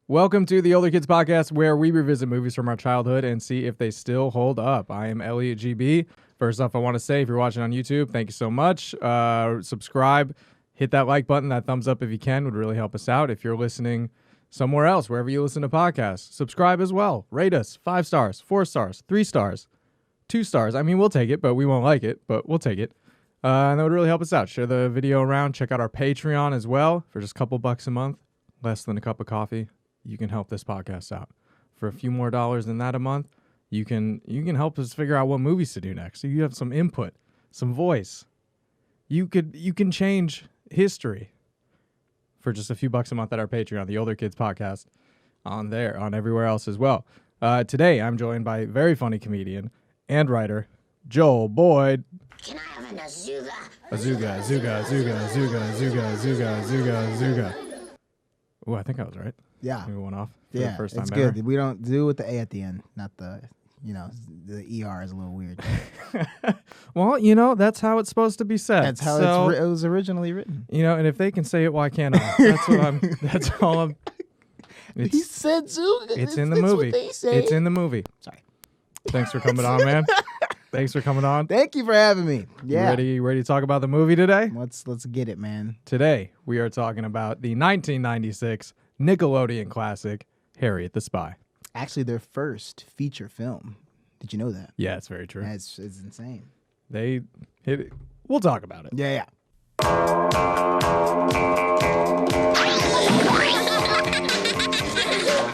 Welcome to the Older Kids Podcast, where we revisit movies from our childhood and see if they still hold up. I am Elliott GB. First off, I want to say, if you're watching on YouTube, thank you so much. Subscribe, hit that like button, that thumbs up if you can, would really help us out. If you're listening somewhere else, wherever you listen to podcasts, subscribe as well. Rate us 5 stars, 4 stars, 3 stars, 2 stars. I mean, we'll take it, but we won't like it, but we'll take it. And that would really help us out. Share the video around. Check out our Patreon as well for just a couple bucks a month, less than a cup of coffee. You can help this podcast out. For a few more dollars than that a month, you can help us figure out what movies to do next. So you have some input, some voice. You can change history for just a few bucks a month at our Patreon, the Older Kids Podcast, on everywhere else as well. Today, I'm joined by a very funny comedian and writer, Joel Boyd. Can I have an Azuga? Azuga. Oh, I think I was right. Yeah. We went off. Yeah, the first time it's ever. good. We don't do it with the A at the end, not the, the ER is a little weird. Well, that's how it's supposed to be said. That's how it was originally written. And if they can say it, why can't I? That's all I'm. He said Zuga. It's in the movie. What they say. It's in the movie. Sorry. Thanks for coming on, man. Thanks for coming on. Thank you for having me. Yeah. You ready to talk about the movie today? Let's get it, man. Today, we are talking about the 1996 Nickelodeon classic, Harriet the Spy. Actually, their first feature film. Did you know that? Yeah, it's very true. It's insane. They hit it. We'll talk about it. Yeah.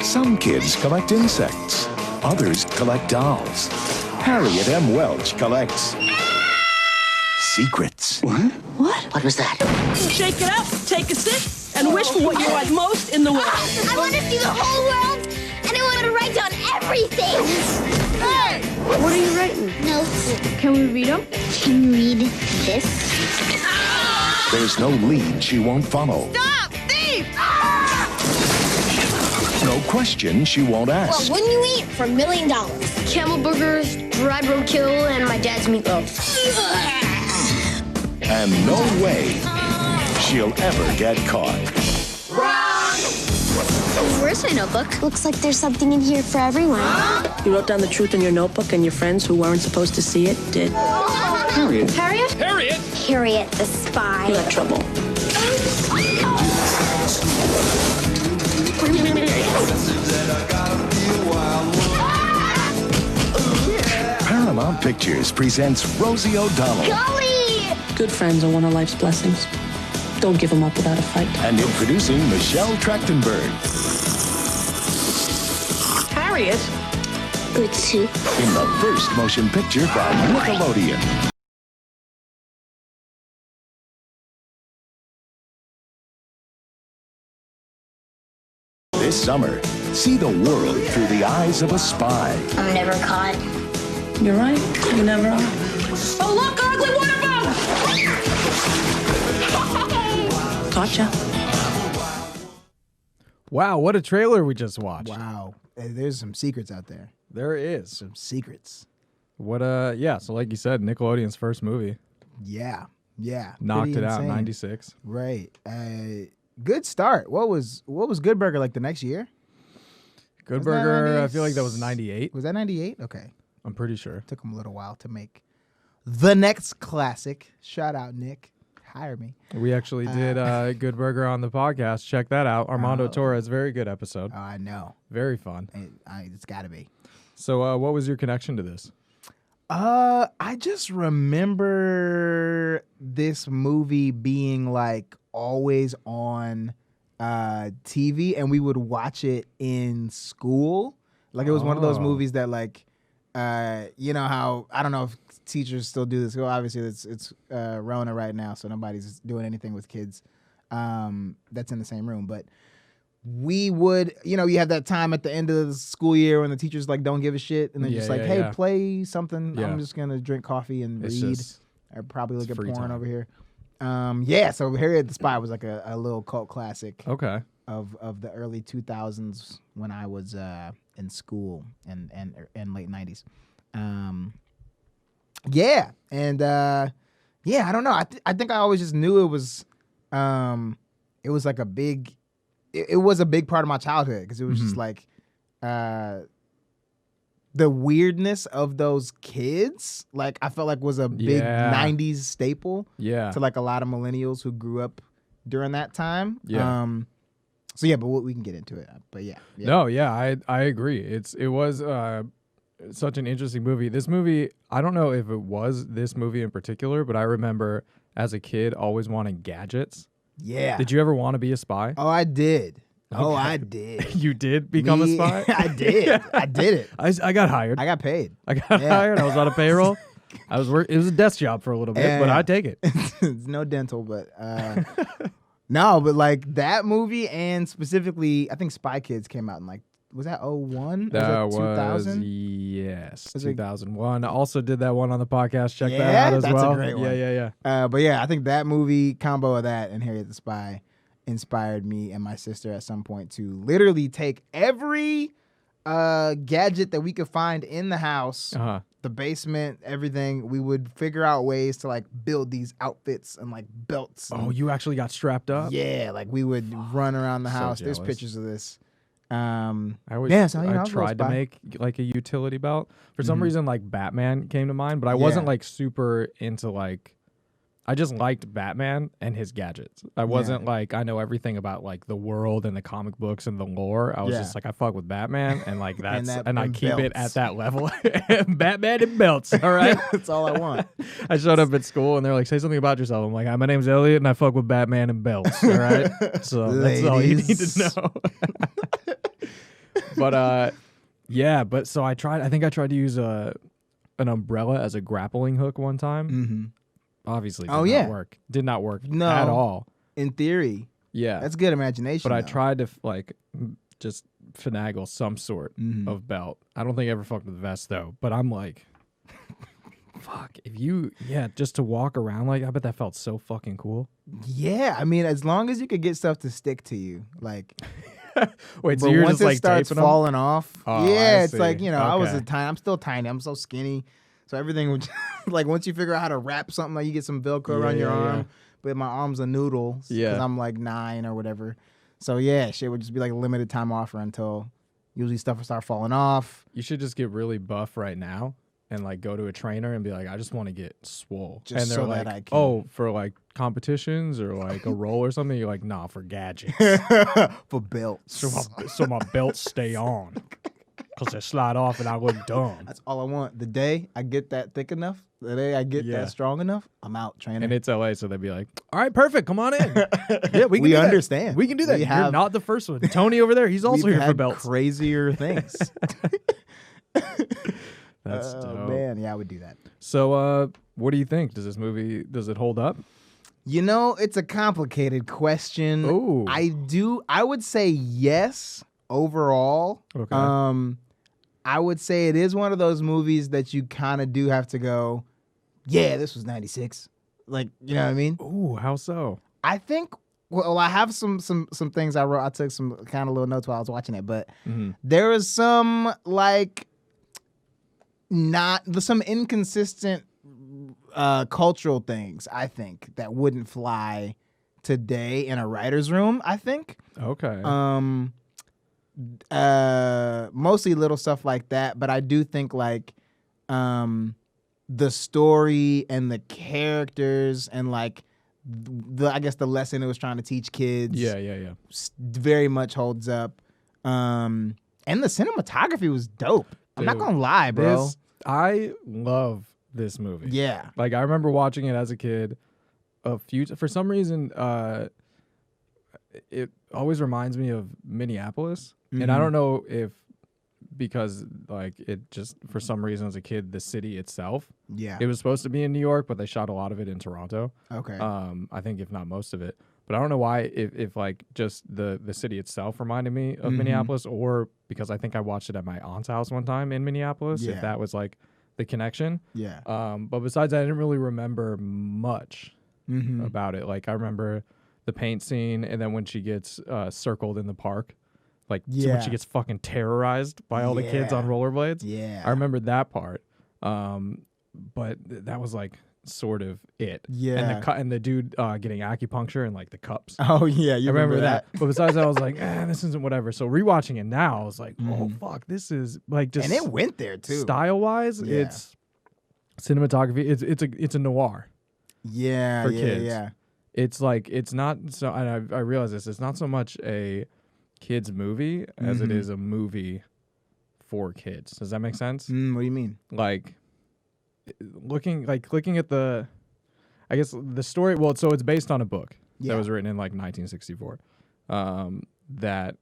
Some kids collect insects. Others collect dolls. Harriet M. Welch collects secrets. What was that? Shake it up, take a sip, and wish for what you want most in the world. I want to see the whole world, and I want to write down everything. Hey! What are you writing? Notes. Can we read them? Can you read this? There's no lead she won't follow. Stop! Thief! No question she won't What ask. wouldn't you eat for $1 million? Camel burgers, dried roadkill, and my dad's meatloaf. And no way she'll ever get caught. Where's my notebook? Looks like there's something in here for everyone. You wrote down the truth in your notebook, and your friends who weren't supposed to see it did. Harriet? Harriet the Spy. You got trouble. Paramount Pictures presents Rosie O'Donnell. Golly! Good friends are one of life's blessings. Don't give them up without a fight. And introducing Michelle Trachtenberg Harriet? Good soup. in the first motion picture from Nickelodeon. This summer, see the world through the eyes of a spy. I'm never caught. You're right. You never are. Oh, look, ugly water bomb! Gotcha. Wow, what a trailer we just watched. Wow. There's some secrets out there. There is. Some secrets. So like you said, Nickelodeon's first movie. Yeah. Knocked Pretty it out in insane. 96. Right. Good start. What was Good Burger like the next year? Good Was that Burger, I 96? feel like that was 98. Was that 98? Okay. I'm pretty sure. Took him a little while to make the next classic. Shout out, Nick. Hire me. We actually did Good Burger on the podcast. Check that out. Armando Torres, very good episode. Oh, I know. Very fun. It's got to be. So what was your connection to this? I just remember this movie being like always on TV, and we would watch it in school. Like it was one of those movies that like, you know how, I don't know if teachers still do this. Well, obviously it's Rona right now, so nobody's doing anything with kids that's in the same room. But we would, you have that time at the end of the school year when the teachers like don't give a shit, and they're just like, hey, play something. Yeah. I'm just gonna drink coffee and It's read, just- or probably look at free porn time. over here. So Harriet the Spy was like a little cult classic Okay. of the early 2000s when I was in school and late 90s. I don't know. I think I always just knew it was like a big it was a big part of my childhood because it was just like the weirdness of those kids. Like I felt like was a big 90s staple to like a lot of millennials who grew up during that time. So yeah, but we can get into it. But yeah. No, yeah, I agree. It was such an interesting movie. This movie, I don't know if it was this movie in particular, but I remember as a kid always wanting gadgets. Yeah. Did you ever want to be a spy? Oh, I did. Okay. Oh, I did. You did become a spy? I did. I did it. I got hired. I got paid. I got hired. I was on a payroll. I was It was a desk job for a little bit, but I'd take it. It's no dental, but no, but like that movie and specifically, I think Spy Kids came out in like, was that 01? That was 2000? Yes, Was it- 2001. I also did that one on the podcast. Check that Yeah? out as That's a well. great one. Yeah. But yeah, I think that movie combo of that and Harriet the Spy inspired me and my sister at some point to literally take every gadget that we could find in the house, the basement, everything. We would figure out ways to like build these outfits and like belts. Oh, you actually got strapped up? Yeah, like we would run around the So house. There's jealous. pictures of this. I always Yeah, so, you know, I I was a tried to spy. make like a utility belt. For some reason, like Batman came to mind, but I wasn't like super into like. I just liked Batman and his gadgets. I wasn't like I know everything about like the world and the comic books and the lore. I was just like I fuck with Batman and like that's and I keep it at that level. Batman and belts. All right, That's all I want. I showed up at school and they're like, "Say something about yourself." I'm like, "Hi, my name's Elliott and I fuck with Batman and belts." All right, so that's all you need to know. But but so I tried. I think I tried to use an umbrella as a grappling hook one time. Mm-hmm. Obviously, Oh, did yeah. not work. Did not work No. at all. In theory, Yeah, that's good imagination. but I though. tried to like just finagle some sort Mm-hmm. of belt. I don't think I ever fucked with vest though. But I'm like, fuck. If you just to walk around like, I bet that felt so fucking cool. Yeah, I mean, as long as you could get stuff to stick to you, like. Wait, so But you're once just it like starts taping falling off, Oh, yeah, I it's like see. I was Okay. I'm still tiny. I'm so skinny, so everything would like once you figure out how to wrap something, like you get some Velcro around your arm, but my arm's a noodle because I'm like 9 or whatever. So yeah, shit would just be like a limited time offer until usually stuff will start falling off. You should just get really buff right now and like go to a trainer and be like, I just want to get swole. Just and they're so like, that I can. oh, for like competitions or like a roll or something. You're like, nah, for gadgets. For belts. so my belts stay on because they slide off and I look dumb. That's all I want. The day I get that thick enough, the day I get Yeah. that strong enough, I'm out training. And it's LA, so they'd be like, all right, perfect, come on in. Yeah, we can We do that. understand. We can do that. We You're have- not the first one. Tony over there, he's also We've here for had belts. crazier things. That's Oh dope. man, yeah, I would do that. So, what do you think? Does it hold up? You know, it's a complicated question. Ooh. I would say yes overall. Okay. I would say it is one of those movies that you kind of do have to go, yeah, this was 96. Like, you know what I mean? Ooh, how so? I think well, I have some things I wrote. I took some kind of little notes while I was watching it, but there was some like some inconsistent cultural things, I think, that wouldn't fly today in a writer's room, I think. Okay. Mostly little stuff like that, but I do think like the story and the characters and like I guess the lesson it was trying to teach kids yeah. very much holds up. And the cinematography was dope. I'm not Dude, gonna lie, bro. I love this movie. Yeah. Like I remember watching it as a kid. For some reason, it always reminds me of Minneapolis, and I don't know if because like it just for some reason as a kid, the city itself, Yeah. it was supposed to be in New York, but they shot a lot of it in Toronto. Okay. I think if not most of it, but I don't know why. If like just the city itself reminded me of Minneapolis, or because I think I watched it at my aunt's house one time in Minneapolis. Yeah. If that was like the connection. Yeah. But besides that, I didn't really remember much about it. Like I remember the paint scene, and then when she gets circled in the park, like when Yeah. she gets fucking terrorized by all the kids Yeah. on rollerblades. Yeah. I remember that part. But that was like sort of it. Yeah. And the dude getting acupuncture and like the cups. Oh yeah, you I remember that. that. But besides that, I was like, this isn't whatever. So rewatching it now, I was like, oh fuck, this is like just And it went there too. style wise. Yeah. It's cinematography. It's a noir. Yeah, for yeah, kids. yeah. It's like it's not so. And I realize this. It's not so much a kids movie as it is a movie for kids. Does that make sense? What do you mean? Like looking at the, I guess the story. Well, so it's based on a book that was written in like 1964. That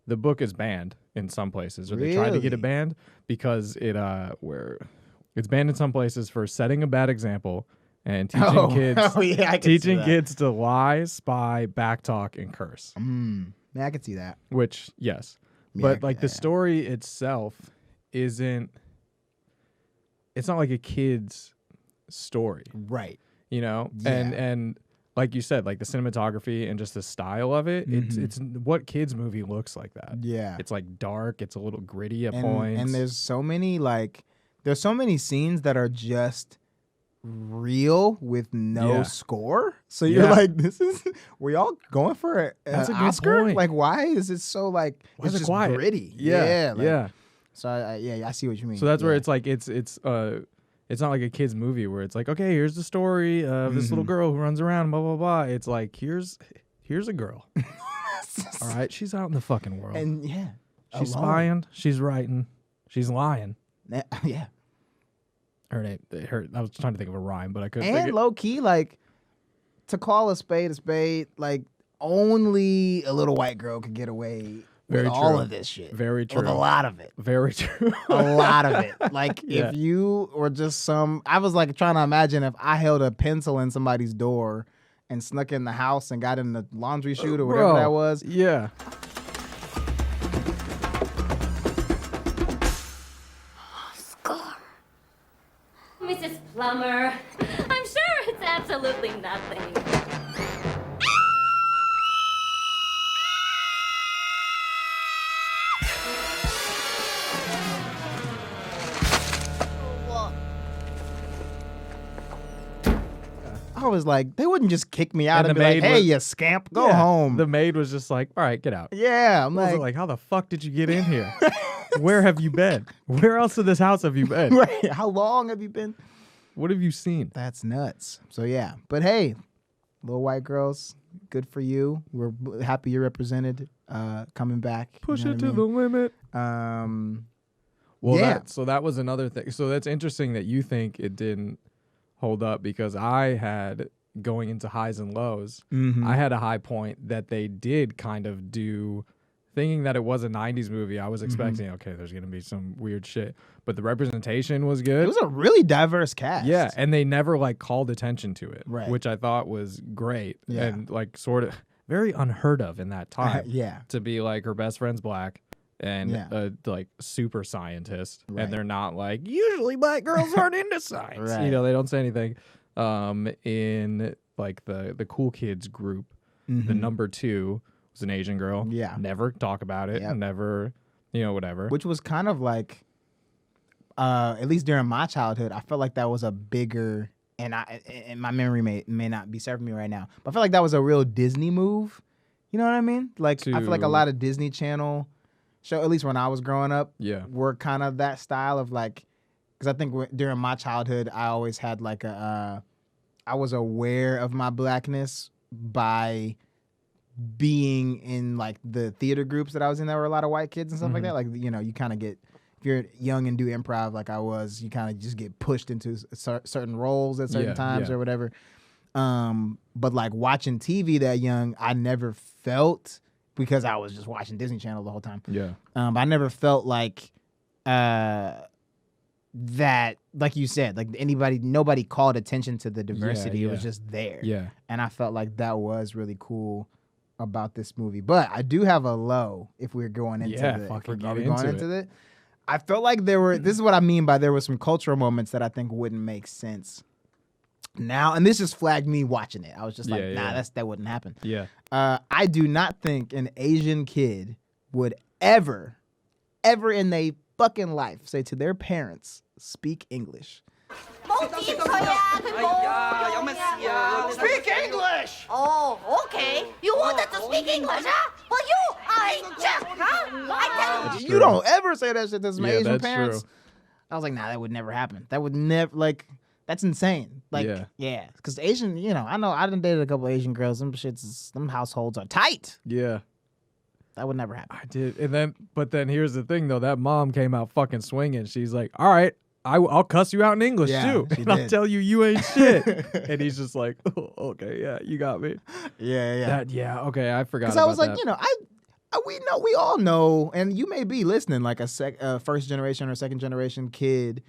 the book is banned in some places, or they tried to get it banned because it's banned in some places for setting a bad example and teaching kids to lie, spy, backtalk, and curse. Yeah, I could see that. Which, yes. Yeah, But like the story itself isn't, it's not like a kid's story. Right. You know? Yeah. And like you said, like the cinematography and just the style of it, it's what kids movie looks like that. Yeah. It's like dark, it's a little gritty at points. And there's so many scenes that are just real with no score. So you're like, we all going for That's an a good Oscar? point. Like, why is it so like Why it's is it just quiet? gritty? Yeah. Like, So I see what you mean. So that's where it's like it's not like a kid's movie where it's like, okay, here's the story of this little girl who runs around, blah blah blah. It's like here's a girl. All right, she's out in the fucking world. And she's alone. spying, she's writing, she's lying. Yeah. I was trying to think of a rhyme, but I couldn't think And of low key, like, to call a spade, like, only a little white girl could get away Very with all true. of this shit. Very true. With a lot of it. Very true. A lot of it. Like, Yeah. if you were just I was like trying to imagine if I held a pencil in somebody's door and snuck in the house and got in the laundry chute or whatever that was. Yeah. Mrs. Plummer, I'm sure it's absolutely nothing. I was like, they wouldn't just kick me out And and, the be like, maid hey, was- you scamp, go Yeah. home. The maid was just like, all right, get out. Yeah, I'm I was like, how the fuck did you get in here? Where have you been? Where else in this house have you been? right, how long have you been? What have you seen? That's nuts. So yeah, but hey, little white girls, good for you. We're happy you're represented. Coming back, Push you know it to what I the mean? limit. Well, Yeah. so that was another thing. So that's interesting that you think it didn't hold up because I had, going into highs and lows, I had a high point that they did kind of do, thinking that it was a 90s movie. I was expecting, okay, there's going to be some weird shit. But the representation was good. It was a really diverse cast. Yeah, and they never like called attention to it, Right. which I thought was great Yeah. and like sort of very unheard of in that time. Yeah. To be like her best friend's black and Yeah. like super scientist, Right. and they're not like usually black girls aren't into science. Right. You know, they don't say anything. In like the cool kids group, the number 2 was an Asian girl. Yeah. Never talk about it. Yep. Never, whatever. Which was kind of like, at least during my childhood, I felt like that was a bigger, and my memory may not be serving me right now, but I feel like that was a real Disney move. You know what I mean? Like I feel like a lot of Disney Channel show, at least when I was growing up, were kind of that style of like, because I think during my childhood, I always had like I was aware of my blackness by being in like the theater groups that I was in. There were a lot of white kids and stuff like that. Like, you kind of get, if you're young and do improv like I was, you kind of just get pushed into certain roles at certain times or whatever. But like watching TV that young, I never felt, because I was just watching Disney Channel the whole time. Yeah. I never felt like that, like you said, like nobody called attention to the diversity. It was just there. Yeah. And I felt like that was really cool about this movie. But I do have a low if we're going into it. I felt like this is what I mean by there were some cultural moments that I think wouldn't make sense now. And this just flagged me watching it. I was just like, that wouldn't happen. Yeah. I do not think an Asian kid would ever in their fucking life say to their parents, speak English. Speak English! Oh, okay. You wanted to speak English, huh? Well, you ain't Jeff, huh? I tell you. You don't ever say that shit to some Yeah, Asian that's parents. true. I was like, nah, that would never happen. That would never, like, that's insane. Like, yeah. Because Asian, I know, I done dated a couple Asian girls. Them households are tight. Yeah. That would never happen. I did. But then here's the thing, though. That mom came out fucking swinging. She's like, all right, I'll cuss you out in English, too. she And I'll did. tell you ain't shit. And he's just like, oh, okay, yeah, you got me. Yeah. Okay, I forgot Because about I was like, that. we all know, and you may be listening like a first generation or second generation kid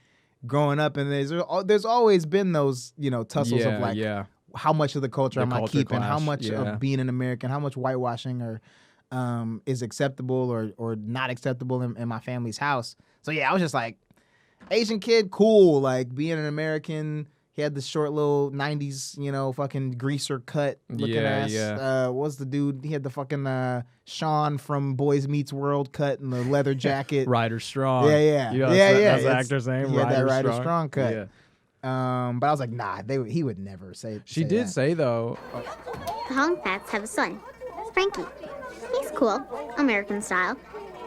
growing up, and there's always been those tussles of like how much of the culture am I keeping, how much of being an American, how much whitewashing or is acceptable or not acceptable in my family's house. So yeah, I was just like, Asian kid, cool, like being an American. He had the short little 90s, fucking greaser cut looking ass. What was the dude? He had the fucking Sean from Boys Meets World cut and the leather jacket. Ryder Strong. Yeah. That's the actor's name. He had that Ryder Strong. Strong cut. Yeah. But I was like, nah, he would never say. She did that. say though. The Hong Fats have a son, Frankie. He's cool, American style.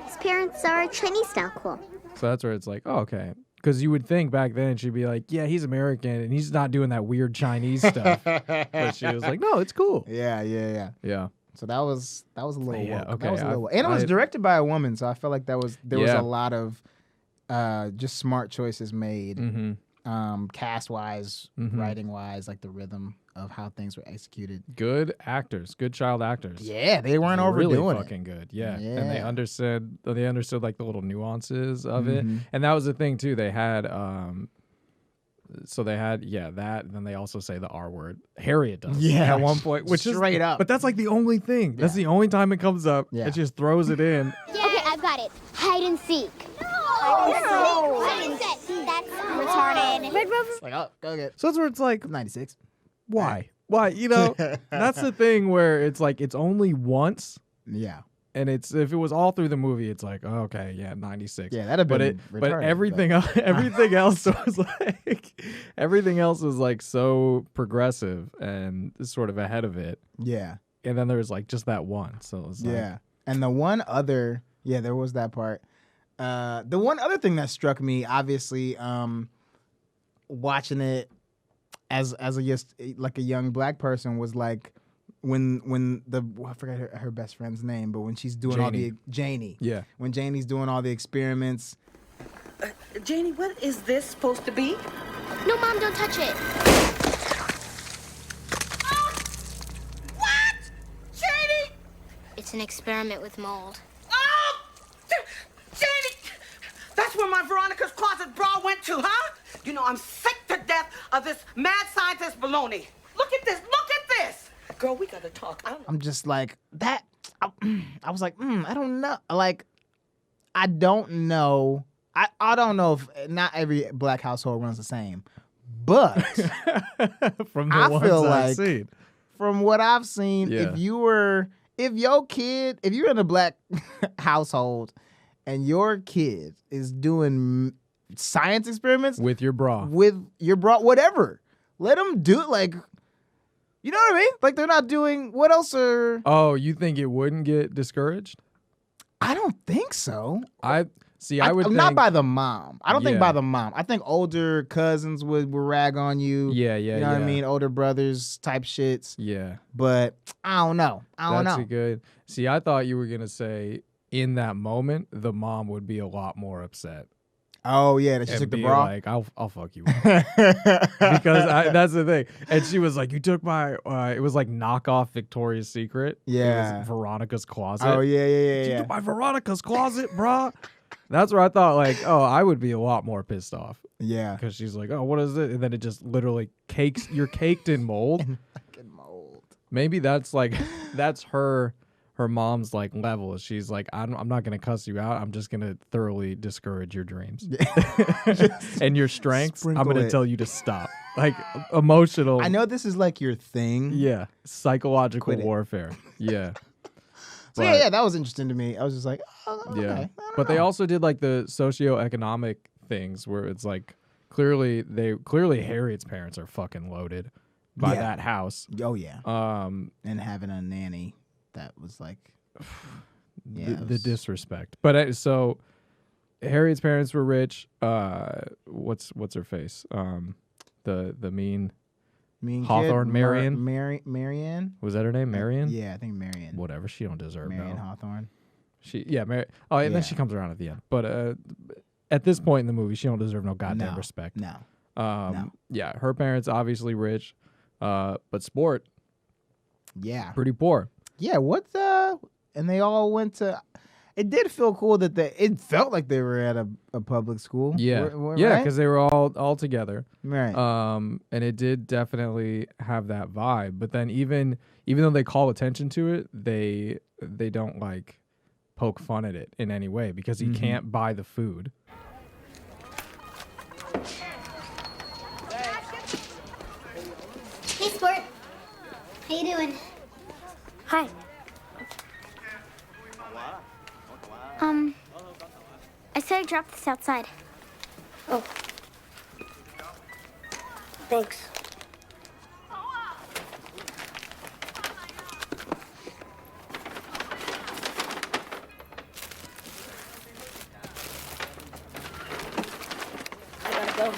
His parents are Chinese style cool. So that's where it's like, oh, okay. Because you would think back then she'd be like, yeah, he's American and he's not doing that weird Chinese stuff. But she was like, no, it's cool. Yeah. Yeah. So that was a little woke. Okay. That was a little woke. And it was directed by a woman, so I felt like there was a lot of just smart choices made. Cast wise, writing wise, like the rhythm of how things were executed. Good actors, good child actors. Yeah, they weren't really overdoing fucking good. Yeah. Yeah. And they understood like the little nuances of it. And that was the thing too. They had that, and then they also say the R word. Harriet does. Yeah, At one point, which straight is up. But that's like the only thing. That's the only time it comes up. Yeah. It just throws it in. Okay, I've got it. Hide and seek. Hide and seek. That's retarded. Red Rover. Like, oh, go get So that's where it's like, 96. why? Why? That's the thing where it's like it's only once. Yeah. And if it was all through the movie, it's like, oh, okay, yeah, 96. Yeah, that'd have been but retarded, everything else was like everything else was like so progressive and sort of ahead of it. Yeah. And then there was like just that one. So it was like, And the one other, there was that part. The one other thing that struck me, obviously, watching it as a young black person, was like when I forgot her best friend's name, but when she's doing Janie. Yeah. When Janie's doing all the experiments. Janie, what is this supposed to be? No, Mom, don't touch it. What? Janie! It's an experiment with mold. Oh! Janie! That's where my Veronica's Closet bra went to, huh? I'm sick to death of this mad scientist baloney. Look at this. Look at this. Girl, we gotta talk. I'm just like, that. I was like, I don't know. Like, I don't know. I don't know if not every black household runs the same. But from the I ones feel I've like seen. From what I've seen, if you're in a black household and your kid is doing science experiments with your bra, whatever, let them do it. Like, you know what I mean? Like, they're not doing, what else are... Oh, you think it wouldn't get discouraged? I don't think so. I would think... Not by the mom. I don't think by the mom. I think older cousins would rag on you. Yeah. You know what I mean? Older brothers type shits. Yeah. But I don't know. That's good. See, I thought you were going to say in that moment, the mom would be a lot more upset. Oh, yeah, that she took the bra? Like, I'll fuck you. Because that's the thing. And she was like, you took my, it was like knockoff Victoria's Secret. Yeah. It was Veronica's Closet. Oh, yeah. You took my Veronica's Closet, brah. That's where I thought, like, oh, I would be a lot more pissed off. Yeah. Because she's like, oh, what is it? And then it just literally you're caked in mold. Fucking mold. Maybe that's like, that's her mom's like level. She's like, I'm not gonna cuss you out. I'm just gonna thoroughly discourage your dreams and your strengths. I'm gonna tell you to stop. Like emotional. I know this is like your thing. Yeah, psychological warfare. Yeah. So yeah, that was interesting to me. I was just like, oh, okay. Yeah. But they also did like the socioeconomic things where it's like clearly Harriet's parents are fucking loaded by that house. Oh yeah. And having a nanny that was like, the disrespect. But so Harriet's parents were rich. What's her face? The mean Hawthorne, kid, Marianne. Was that her name? Marianne? Yeah, I think Marianne. Whatever. She don't deserve Marianne no. Hawthorne. And then she comes around at the end. But at this point in the movie, she don't deserve no goddamn respect. No. Yeah, her parents obviously rich, but sport. Yeah. Pretty poor. Yeah. And they all went to. It did feel cool that it felt like they were at a public school. Yeah, right? because they were all together. Right. And it did definitely have that vibe. But then even though they call attention to it, they don't like poke fun at it in any way because he can't buy the food. Hey, sport. How you doing? Hi. I said I dropped this outside. Oh. Thanks. I gotta go.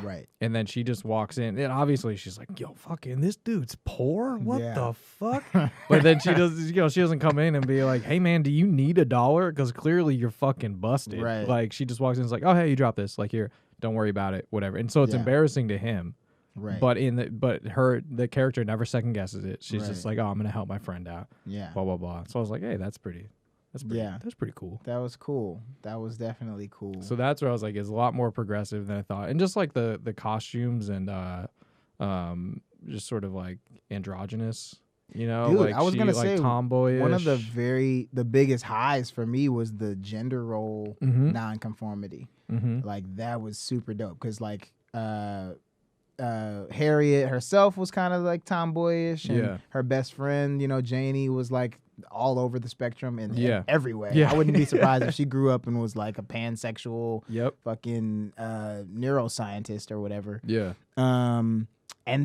Right. And then she just walks in, and obviously she's like, "Yo, fucking this dude's poor. What the fuck?" But then she does, she doesn't come in and be like, "Hey man, do you need $1?" Because clearly you're fucking busted. Right. Like she just walks in and is like, "Oh hey, you dropped this. Like here, don't worry about it, whatever." And so it's embarrassing to him. Right. But the character never second guesses it. She's just like, "Oh, I'm gonna help my friend out." Yeah. Blah blah blah. So I was like, "Hey, that's pretty cool." That was cool. That was definitely cool. So that's where I was like, it's a lot more progressive than I thought. And just like the costumes and just sort of like androgynous, Dude, like I was gonna say tomboyish. one of the biggest highs for me was the gender role nonconformity. Like that was super dope because like Harriet herself was kind of like tomboyish, and her best friend, Janie, was like all over the spectrum in every way. Yeah. I wouldn't be surprised if she grew up and was like a pansexual fucking neuroscientist or whatever. Yeah. And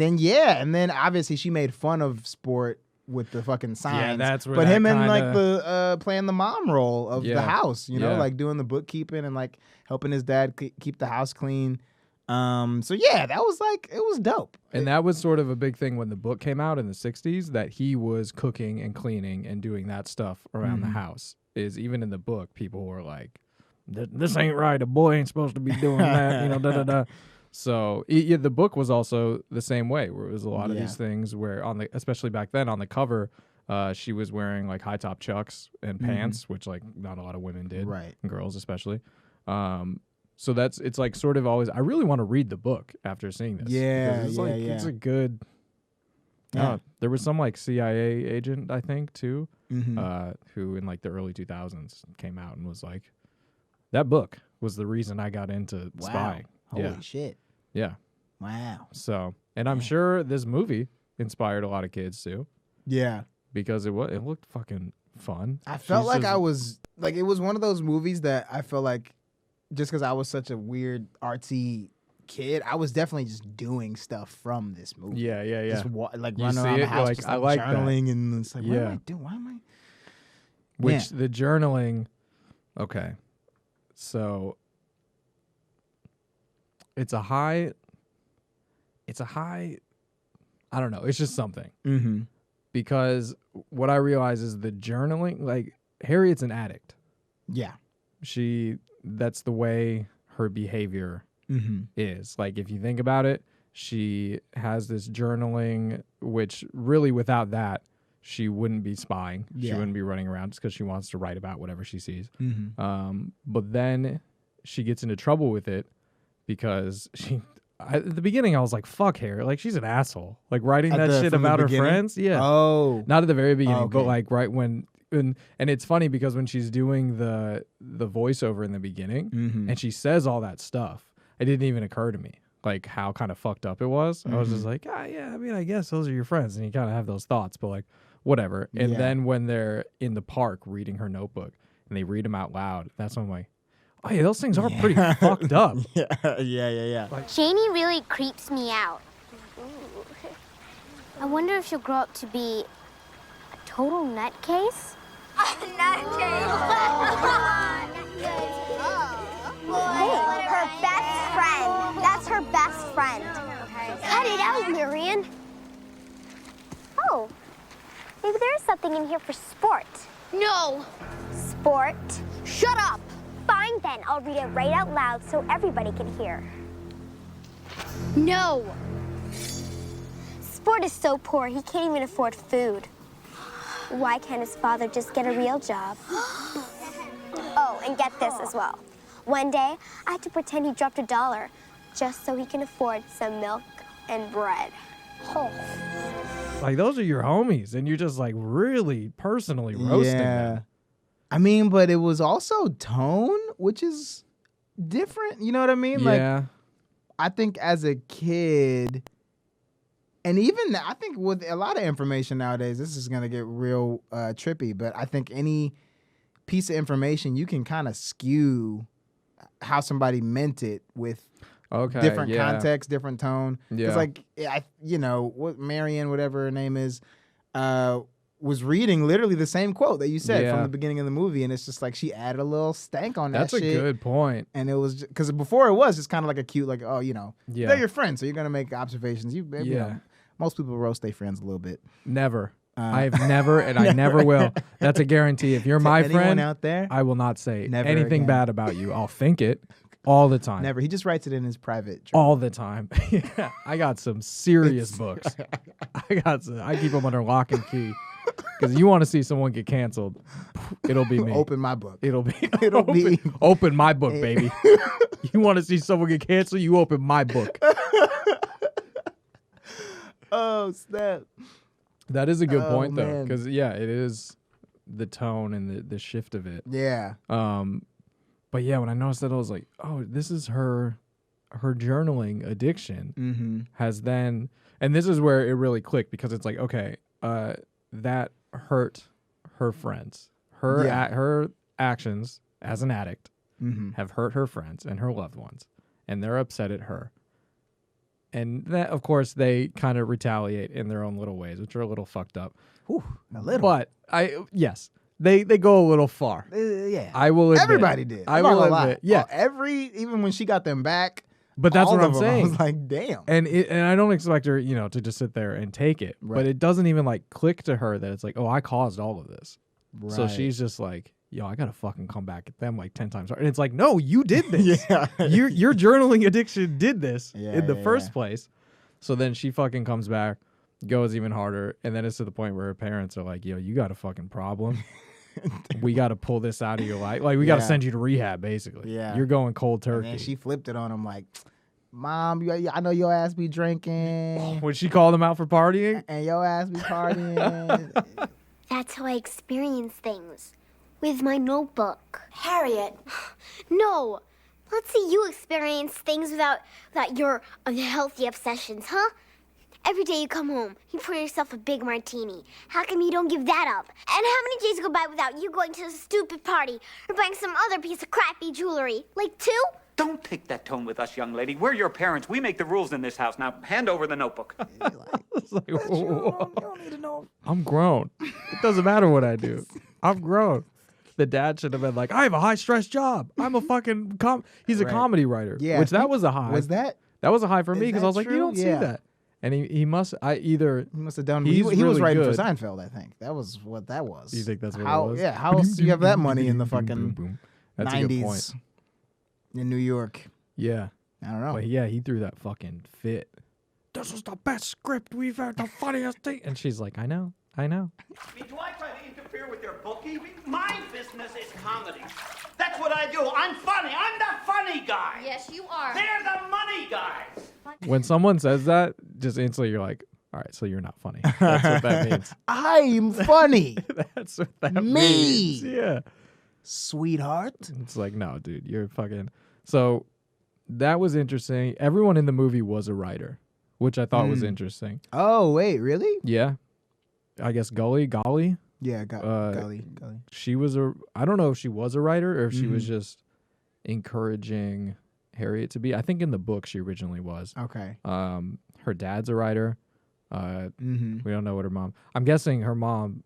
then obviously she made fun of sport with the fucking signs. Yeah, that's where but that him in kinda... like the playing the mom role of the house, like doing the bookkeeping and like helping his dad keep the house clean. So yeah, that was like, it was dope. And that was sort of a big thing when the book came out in the 60s, that he was cooking and cleaning and doing that stuff around the house. Is even in the book, people were like, this ain't right. A boy ain't supposed to be doing that, So the book was also the same way, where it was a lot of these things where especially back then on the cover, she was wearing like high top chucks and pants, which like not a lot of women did, right? And girls especially. So it's like sort of always, I really want to read the book after seeing this. It's a good, there was some like CIA agent, I think too, who in like the early 2000s came out and was like, that book was the reason I got into spying. Holy shit. Yeah. Wow. So, and I'm sure this movie inspired a lot of kids too. Yeah. Because it looked fucking fun. I felt like I was, like, it was one of those movies that I felt like, just because I was such a weird artsy kid, I was definitely just doing stuff from this movie. Yeah. Just like running around the house, just, I like journaling, that. And it's like, what am I doing? Why am I? Which the journaling, okay, so it's a high. I don't know. It's just something. Mm-hmm. Because what I realize is the journaling, like Harriet's an addict. Yeah. That's the way her behavior is. Like, if you think about it, she has this journaling, which really without that, she wouldn't be spying. Yeah. She wouldn't be running around just because she wants to write about whatever she sees. Mm-hmm. But then she gets into trouble with it because at the beginning I was like, fuck Harriet. Like, she's an asshole. Like, writing that shit about her friends. Yeah. Oh. Not at the very beginning, okay. but like right when... And it's funny because when she's doing the voiceover in the beginning and she says all that stuff, it didn't even occur to me like how kind of fucked up it was. I was just like, yeah, I mean, I guess those are your friends, and you kind of have those thoughts, but like whatever. And then when they're in the park reading her notebook and they read them out loud. That's when I'm like, oh yeah, those things are pretty fucked up. Yeah. Janie really creeps me out. I wonder if she'll grow up to be a total nutcase. Hey, her best friend. That's her best friend. Cut it out, Marion. Oh, maybe there is something in here for sport. No. Sport? Shut up. Fine then, I'll read it right out loud so everybody can hear. No. Sport is so poor, he can't even afford food. Why can't his father just get a real job? Oh, and get this as well. One day, I had to pretend he dropped $1 just so he can afford some milk and bread. Oh. Like, those are your homies, and you're just like really personally roasting them. I mean, but it was also tone, which is different. You know what I mean? Yeah. Like, I think as a kid, and even I think with a lot of information nowadays, this is going to get real trippy, but I think any piece of information, you can kind of skew how somebody meant it with different context, different tone. Yeah. It's like, what Marion, whatever her name is, was reading literally the same quote that you said from the beginning of the movie, and it's just like she added a little stank on that That's shit. a good point. And it was because before it was just kind of like a cute, like, oh, Yeah. they're your friends, so you're gonna make observations. You know, most people roast their friends a little bit. Never. I've never, and I never will. That's a guarantee. If you're my friend out there, I will not say never anything again. bad about you. I'll think it all the time. Never. He just writes it in his private journal. All the time. Yeah. I got some serious books. I keep them under lock and key. Because you want to see someone get canceled, it'll be me. Open my book. It'll be Open my book, baby. You want to see someone get canceled, you open my book. Oh, snap. That is a good point, though, man. because it is the tone and the shift of it. Yeah. But yeah, when I noticed that, I was like, oh, this is her journaling addiction has then, and this is where it really clicked, because it's like, okay, that hurt her friends. Her actions as an addict have hurt her friends and her loved ones, and they're upset at her. And that, of course, they kind of retaliate in their own little ways, which are a little fucked up. Ooh, a little. But they go a little far. Yeah, I will admit. Everybody did. I will admit. Lie. Yeah, even when she got them back. But that's what I'm them, saying. I was like, damn. And I don't expect her, to just sit there and take it. Right. But it doesn't even like click to her that it's like, oh, I caused all of this. Right. So she's just like, yo, I gotta fucking come back at them like 10 times harder. And it's like, no, you did this. Your journaling addiction did this in the first place. So then she fucking comes back, goes even harder, and then it's to the point where her parents are like, yo, you got a fucking problem. We got to pull this out of your life. Like, we got to send you to rehab, basically. Yeah. You're going cold turkey. And then she flipped it on him like, Mom, I know your ass be drinking. When she called him out for partying? And your ass be partying. That's how I experience things. With my notebook. Harriet. No. Let's see you experience things without your unhealthy obsessions, huh? Every day you come home, you pour yourself a big martini. How come you don't give that up? And how many days go by without you going to a stupid party or buying some other piece of crappy jewelry? Like 2? Don't take that tone with us, young lady. We're your parents. We make the rules in this house. Now, hand over the notebook. It's like, you don't need to know. I'm grown. It doesn't matter what I do. I'm grown. The dad should have been like, I have a high-stress job. I'm a fucking he's a comedy writer. Yeah. Which that was a high. Was that? That was a high for me because I was like, true? you don't see that. And he must have done. He Really was writing good. for Seinfeld, I think. That was what that was. You think that's what how, it was? Yeah, how else do you have that money in the fucking That's a good point. 90s in New York? Yeah. I don't know. But yeah, he threw that fucking fit. This is the best script we've had, the funniest thing. And she's like, I know. Do I try to interfere with their bookkeeping? My business is comedy. That's what I do. I'm funny. I'm the funny guy. Yes, you are. They're the money guys. When someone says that, just instantly you're like, all right, so you're not funny. That's what that means. I'm funny. That's what that means. Yeah. Sweetheart. It's like, no, dude, you're fucking. So that was interesting. Everyone in the movie was a writer, which I thought was interesting. Oh, wait, really? Yeah. I guess Golly, Yeah, Gully. She was I don't know if she was a writer or if she was just encouraging Harriet to be. I think in the book she originally was. Okay. Her dad's a writer. We don't know what her mom. I'm guessing her mom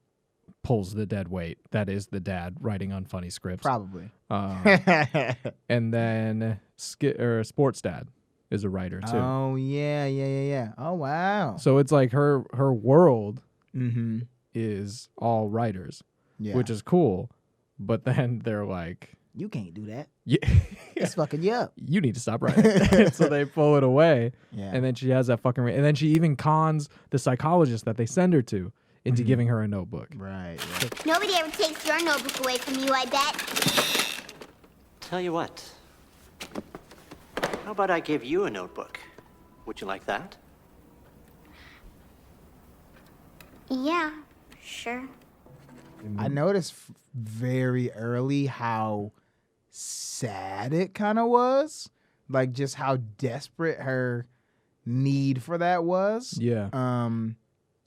pulls the dead weight. That is the dad writing unfunny scripts. Probably. And then Sports Dad is a writer too. Oh yeah. Oh wow. So it's like her world is all writers, which is cool. But then they're like, you can't do that. Yeah, it's fucking you up. You need to stop writing. So they pull it away. Yeah. And then she has that fucking. And then she even cons the psychologist that they send her to into giving her a notebook. Right. Nobody ever takes your notebook away from you, I bet. Tell you what. How about I give you a notebook? Would you like that? Yeah, sure. I noticed very early how sad it kind of was. Like just how desperate her need for that was. Yeah.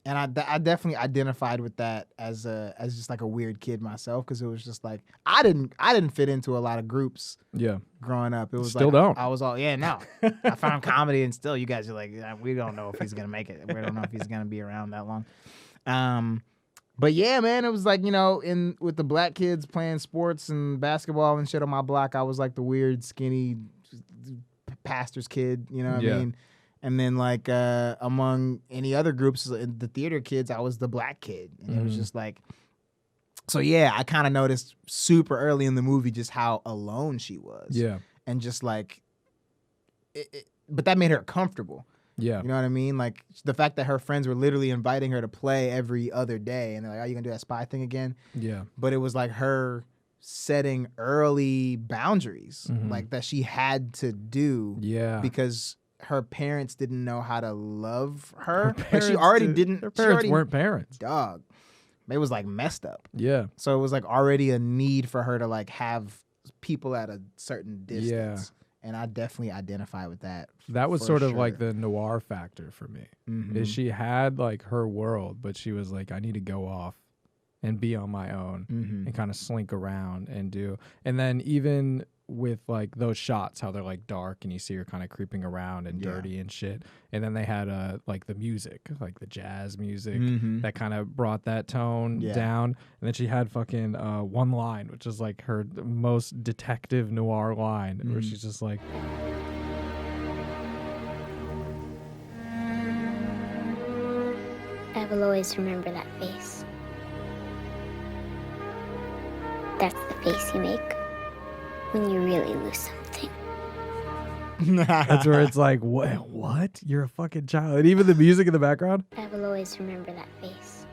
And I definitely identified with that as just like a weird kid myself, because it was just like I didn't fit into a lot of groups. Yeah. Growing up, it was still like don't. I was all no. I found comedy, and still you guys are like, we don't know if he's gonna make it. We don't know if he's gonna be around that long. But yeah, man, it was like, with the black kids playing sports and basketball and shit on my block, I was like the weird skinny pastor's kid. You know what I mean? And then, like, among any other groups, the theater kids, I was the black kid. And it was just like, so yeah, I kind of noticed super early in the movie just how alone she was. Yeah. And just like, but that made her comfortable. Yeah. You know what I mean? Like, the fact that her friends were literally inviting her to play every other day. And they're like, are you going to do that spy thing again? Yeah. But it was like her setting early boundaries, like that she had to do. Yeah. Because her parents didn't know how to love her. Like she already didn't. Her parents weren't parents. Dog. It was like messed up. Yeah. So it was like already a need for her to like have people at a certain distance. Yeah. And I definitely identify with that. That was sort of like the noir factor for me. Is she had like her world, but she was like, I need to go off and be on my own and kind of slink around and do. And then even with like those shots, how they're like dark and you see her kind of creeping around and dirty and shit. And then they had like the music, like the jazz music that kind of brought that tone down. And then she had fucking one line, which is like her most detective noir line, where she's just like, I will always remember that face. That's the face you make when you really lose something. that's where it's like, what? You're a fucking child. And even the music in the background. I will always remember that face.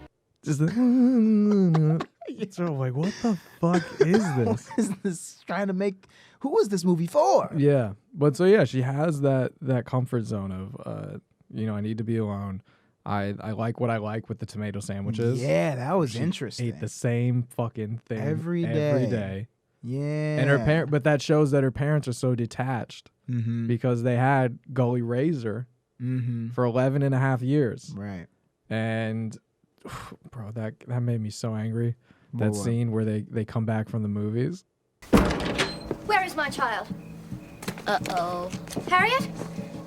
Just the so I'm like, what the fuck is this? What is this trying to make? Who is this movie for? Yeah. But so yeah, she has that comfort zone of I need to be alone. I like what I like with the tomato sandwiches. Yeah, that was interesting. Ate the same fucking thing every day. Yeah. And but that shows that her parents are so detached because they had Gully raise her for 11 and a half years. Right. And bro, that made me so angry. That scene where they come back from the movies. Where is my child? Uh-oh. Harriet?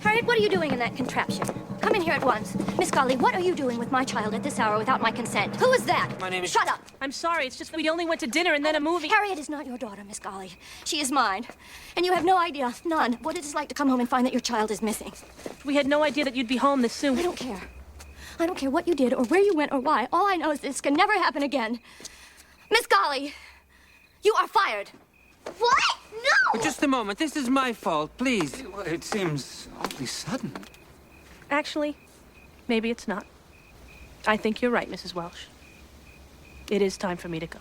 Harriet, what are you doing in that contraption? Come in here at once. Miss Golly, what are you doing with my child at this hour without my consent? Who is that? My name is... Shut up! I'm sorry, it's just we only went to dinner and then a movie. Harriet is not your daughter, Miss Golly. She is mine. And you have no idea, none, what it is like to come home and find that your child is missing. We had no idea that you'd be home this soon. I don't care. I don't care what you did or where you went or why. All I know is this can never happen again. Miss Golly, you are fired. What? No! Just a moment. This is my fault. Please. It seems awfully sudden. Actually, maybe it's not. I think you're right, Mrs. Welsh. It is time for me to go.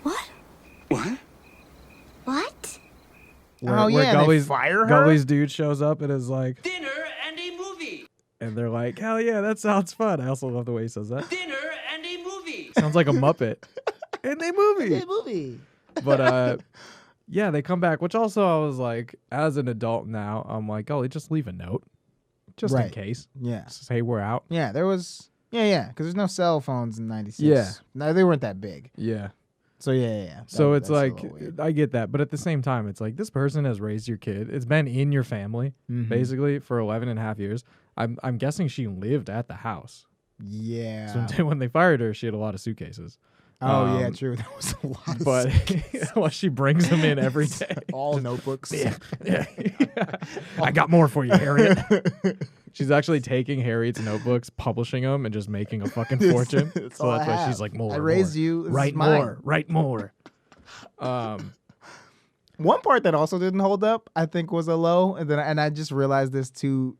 What? What? What? Where Gully's, they fire her? Gully's dude shows up and is like, dinner and a movie. And they're like, hell yeah, that sounds fun. I also love the way he says that. Dinner and a movie. Sounds like a Muppet. And a movie. And a movie. But yeah, they come back, which also I was like, as an adult now, I'm like, Gully, just leave a note. Just in case. Yeah. Just say we're out. Yeah, there was Yeah, because there's no cell phones in 96. Yeah. No, they weren't that big. Yeah. So, yeah. So it's that's a like, little weird. I get that. But at the same time, it's like, this person has raised your kid. It's been in your family, basically, for 11 and a half years. I'm guessing she lived at the house. Yeah. So when they fired her, she had a lot of suitcases. Oh, yeah, true. That was a lot of But well, she brings them in every day. All notebooks. Yeah. I got more for you, Harriet. She's actually taking Harriet's notebooks, publishing them, and just making a fucking fortune. That's So all that's I why have. she's like, more. I raised more. you. This Write is mine. more. Write more. One part that also didn't hold up, I think, was a low, and I just realized this too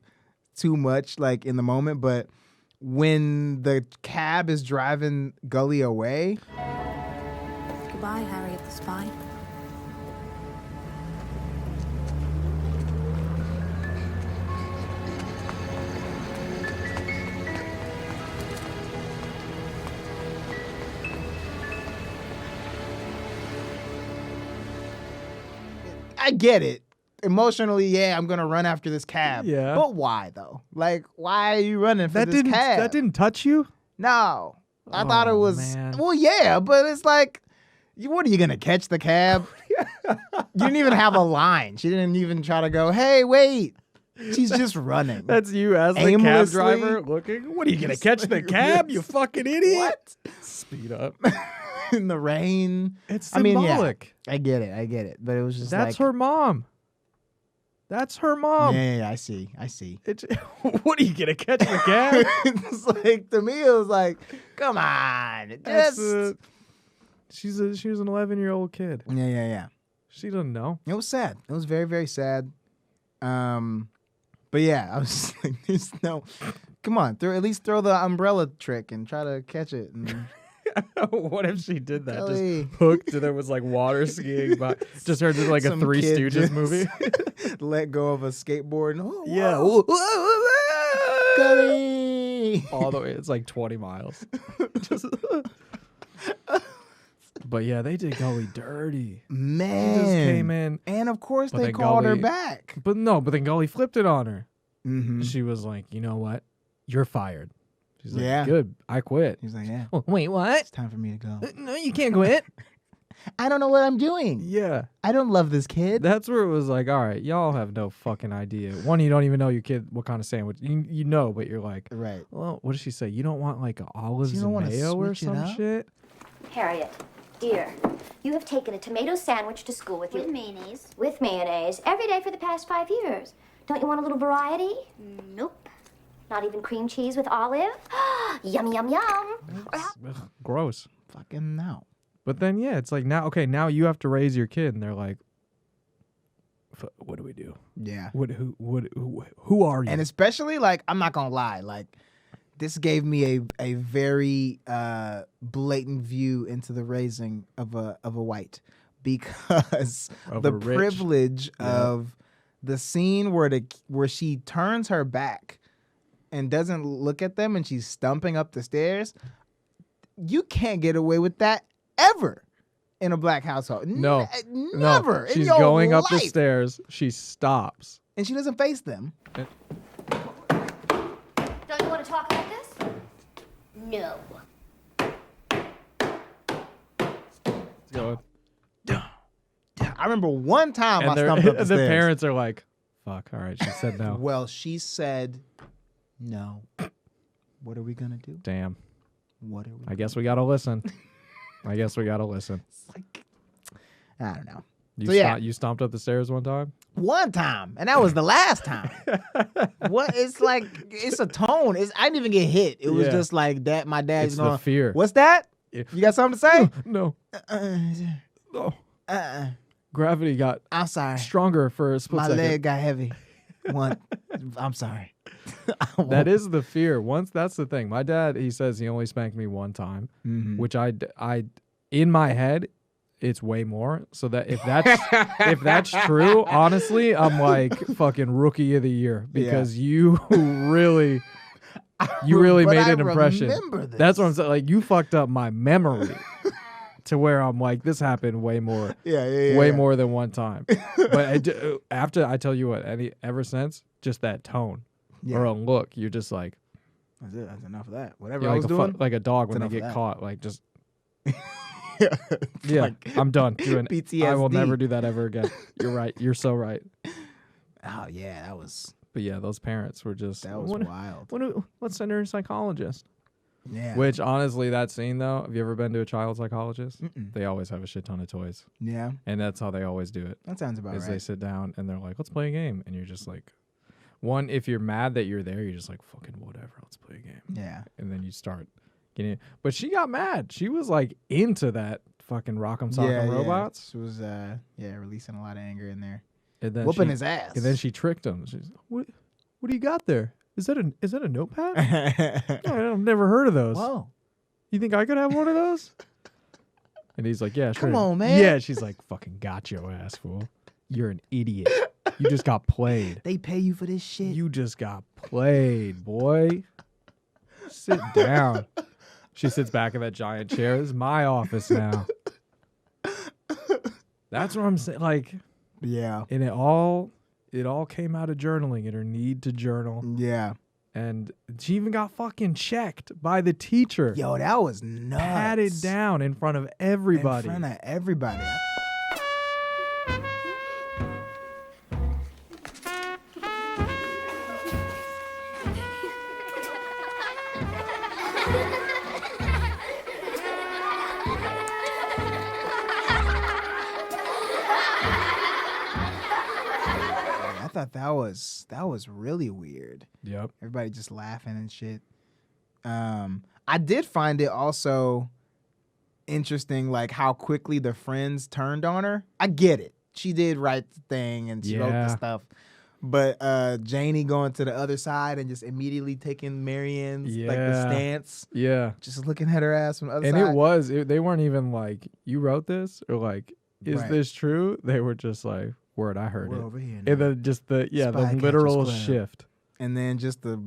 much, like in the moment. But when the cab is driving Gully away, Goodbye, Harriet the Spy. I get it. Emotionally, yeah, I'm gonna run after this cab. Yeah. But why though? Like, why are you running for this cab? That didn't touch you? No. I thought it was man. well, yeah, but it's like, what are you gonna catch the cab? You didn't even have a line. She didn't even try to go, hey, wait. She's just running. That's you as the cab Aimlessly. driver looking. What are you gonna catch the cab? You fucking idiot! What? Speed up. In the rain. It's I mean, symbolic. yeah, I get it. But it was just That's like, her mom. That's her mom. Yeah, I see. It's, what are you gonna catch the cab? It's like, to me, it was like, come on, That's, just. she was an 11-year-old kid. Yeah. She doesn't know. It was sad. It was very, very sad. But yeah, I was just like, there's no. Come on, at least throw the umbrella trick and try to catch it. And What if she did that? Kelly. Just hooked and there was like water skiing. But just heard it like a Some Three kid Stooges just movie. let go of a skateboard. And, oh, Yeah. wow. Kelly. All the way. It's like 20 miles. But yeah, they did Gully dirty. Man. She just came in. And of course, But they then called her Gully- back. But then Gully flipped it on her. Mm-hmm. She was like, you know what? You're fired. She's like, Yeah. good. I quit. He's like, yeah, Oh, wait, what? it's time for me to go. No, you can't quit. I don't know what I'm doing. Yeah. I don't love this kid. That's where it was like, all right, y'all have no fucking idea. One, you don't even know your kid what kind of sandwich. You know, but you're like, Right. well, what does she say? You don't want like olives You don't and wanna mayo or switch it some up? shit? Harriet, dear, you have taken a tomato sandwich to school with you. With mayonnaise. With mayonnaise every day for the past 5 years. Don't you want a little variety? Nope. Not even cream cheese with olive? Yum, yum, yum. Ugh, gross. Fucking no. But then, yeah, it's like now, okay, now you have to raise your kid. And they're like, what do we do? Yeah. Who are you? And especially, like, I'm not gonna lie, like, this gave me a very blatant view into the raising of a white, because Of the a rich. privilege of the scene where she turns her back and doesn't look at them and she's stumping up the stairs. You can't get away with that ever in a black household. No. Never. in She's your going up the life. stairs. She stops. And she doesn't face them. Don't you want to talk like this? No. It's going. I remember one time I And stumped up the the stairs. parents are like, fuck, all right, she said no. Well, she said no. What are we gonna do? Damn. What are we? I guess we got to listen. I guess we got to listen. I don't know. You, So, yeah. you stomped up the stairs one time? One time, and that was the last time. What? It's like, it's a tone. I didn't even get hit. It was Yeah. just like that. My dad's It's the going, fear. what's that? Yeah. You got something to say? No. Oh. Uh-uh. Gravity got I'm sorry. stronger for a split My second. leg got heavy. I'm sorry. That is the fear. That's the thing. My dad, he says he only spanked me one time, which I in my head, it's way more. So that if that's true, honestly, I'm like fucking rookie of the year, because you really made an impression. remember this. That's what I'm saying. Like, you fucked up my memory to where I'm like, this happened way more. Yeah. More than one time. But after, I tell you what, ever since, just that tone or a look, you're just like, That's it. That's enough of that. Whatever Yeah, I was doing. like a dog when they enough of get that. caught. Like just. Yeah, I'm done doing PTSD. I will never do that ever again. You're right. You're so right. Oh yeah, that was. But yeah, those parents were just That was wild. Let's send her a psychologist. Yeah. Which honestly, that scene though, have you ever been to a child psychologist? Mm-mm. They always have a shit ton of toys. Yeah. And that's how they always do it. That sounds about is right. They sit down and they're like, let's play a game. And you're just like, one, if you're mad that you're there, you're just like, fucking whatever, let's play a game. Yeah. And then you start getting it. But she got mad. She was like into that fucking Rock'em Sock'em Robots. She was releasing a lot of anger in there. And then Whooping his ass. And then she tricked him. She's what do you got there? Is that a notepad? I've never heard of those. Whoa. You think I could have one of those? And he's like, yeah, sure. Come on, man. Yeah, she's like, fucking got your ass, fool. You're an idiot. You just got played. They pay you for this shit. You just got played, boy. Sit down. She sits back in that giant chair. This is my office now. That's what I'm saying. Like, yeah. And it all came out of journaling and her need to journal. Yeah. And she even got fucking checked by the teacher. Yo, that was nuts. Patted down in front of everybody. In front of everybody. I thought that was really weird. Yep. Everybody just laughing and shit. I did find it also interesting, like how quickly the friends turned on her. I get it. She did write the thing and she wrote the stuff. But Janie going to the other side and just immediately taking Marianne's like the stance. Yeah. Just looking at her ass from the other side. And they weren't even like, you wrote this? Or like, is this true? They were just like, word, I heard We're it. over here and then just the literal shift. And then just the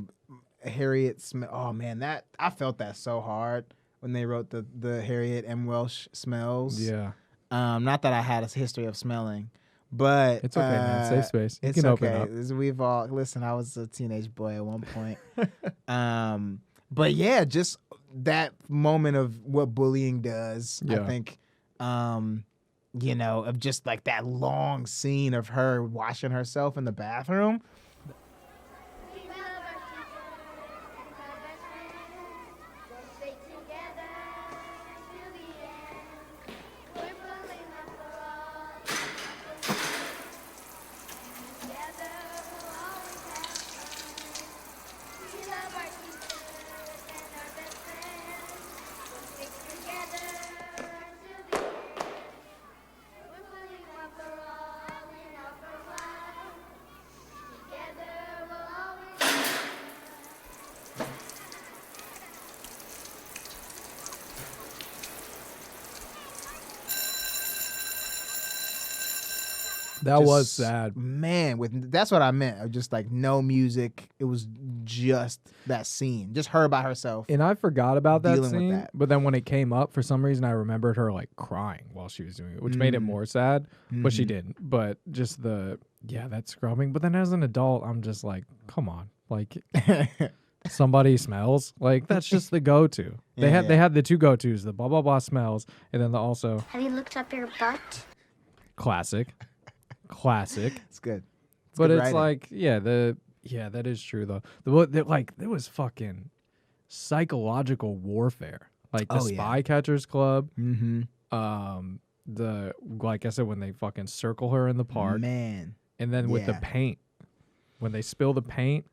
Harriet smell. Oh man, that I felt that so hard when they wrote the Harriet M. Welsh smells. Yeah. Not that I had a history of smelling, but it's okay, man. Safe space. You it's can okay. open up. We've all listen. I was a teenage boy at one point. But yeah, just that moment of what bullying does. Yeah. I think. Of just like that long scene of her washing herself in the bathroom. That was sad. Man, that's what I meant. Just like no music. It was just that scene. Just her by herself. And I forgot about that dealing with scene. that. But then when it came up, for some reason, I remembered her like crying while she was doing it, which made it more sad. But she didn't. But just that scrubbing. But then as an adult, I'm just like, come on. Like, somebody smells. Like, that's just the go-to. They had the two go-tos, the blah, blah, blah smells. And then Have you looked up your butt? Classic. It's good. But good it's writing. like, that is true though. There was fucking psychological warfare. Like the Spy Catchers Club. Mm-hmm. Like I said, when they fucking circle her in the park. Man. And then with the paint. When they spill the paint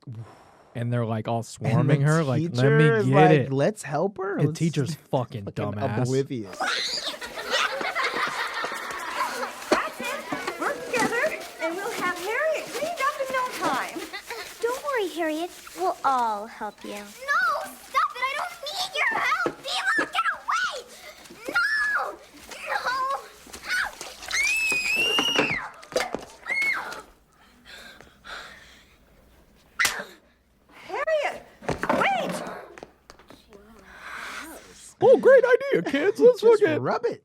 and they're like all swarming her, like, let me get like, it. Let's help her. The teacher's fucking dumbass. Oblivious. Harriet, we'll all help you. No, stop it! I don't need your help! Bevo, get away! Harriet, wait! Oh, great idea, kids. Let's look at Rub it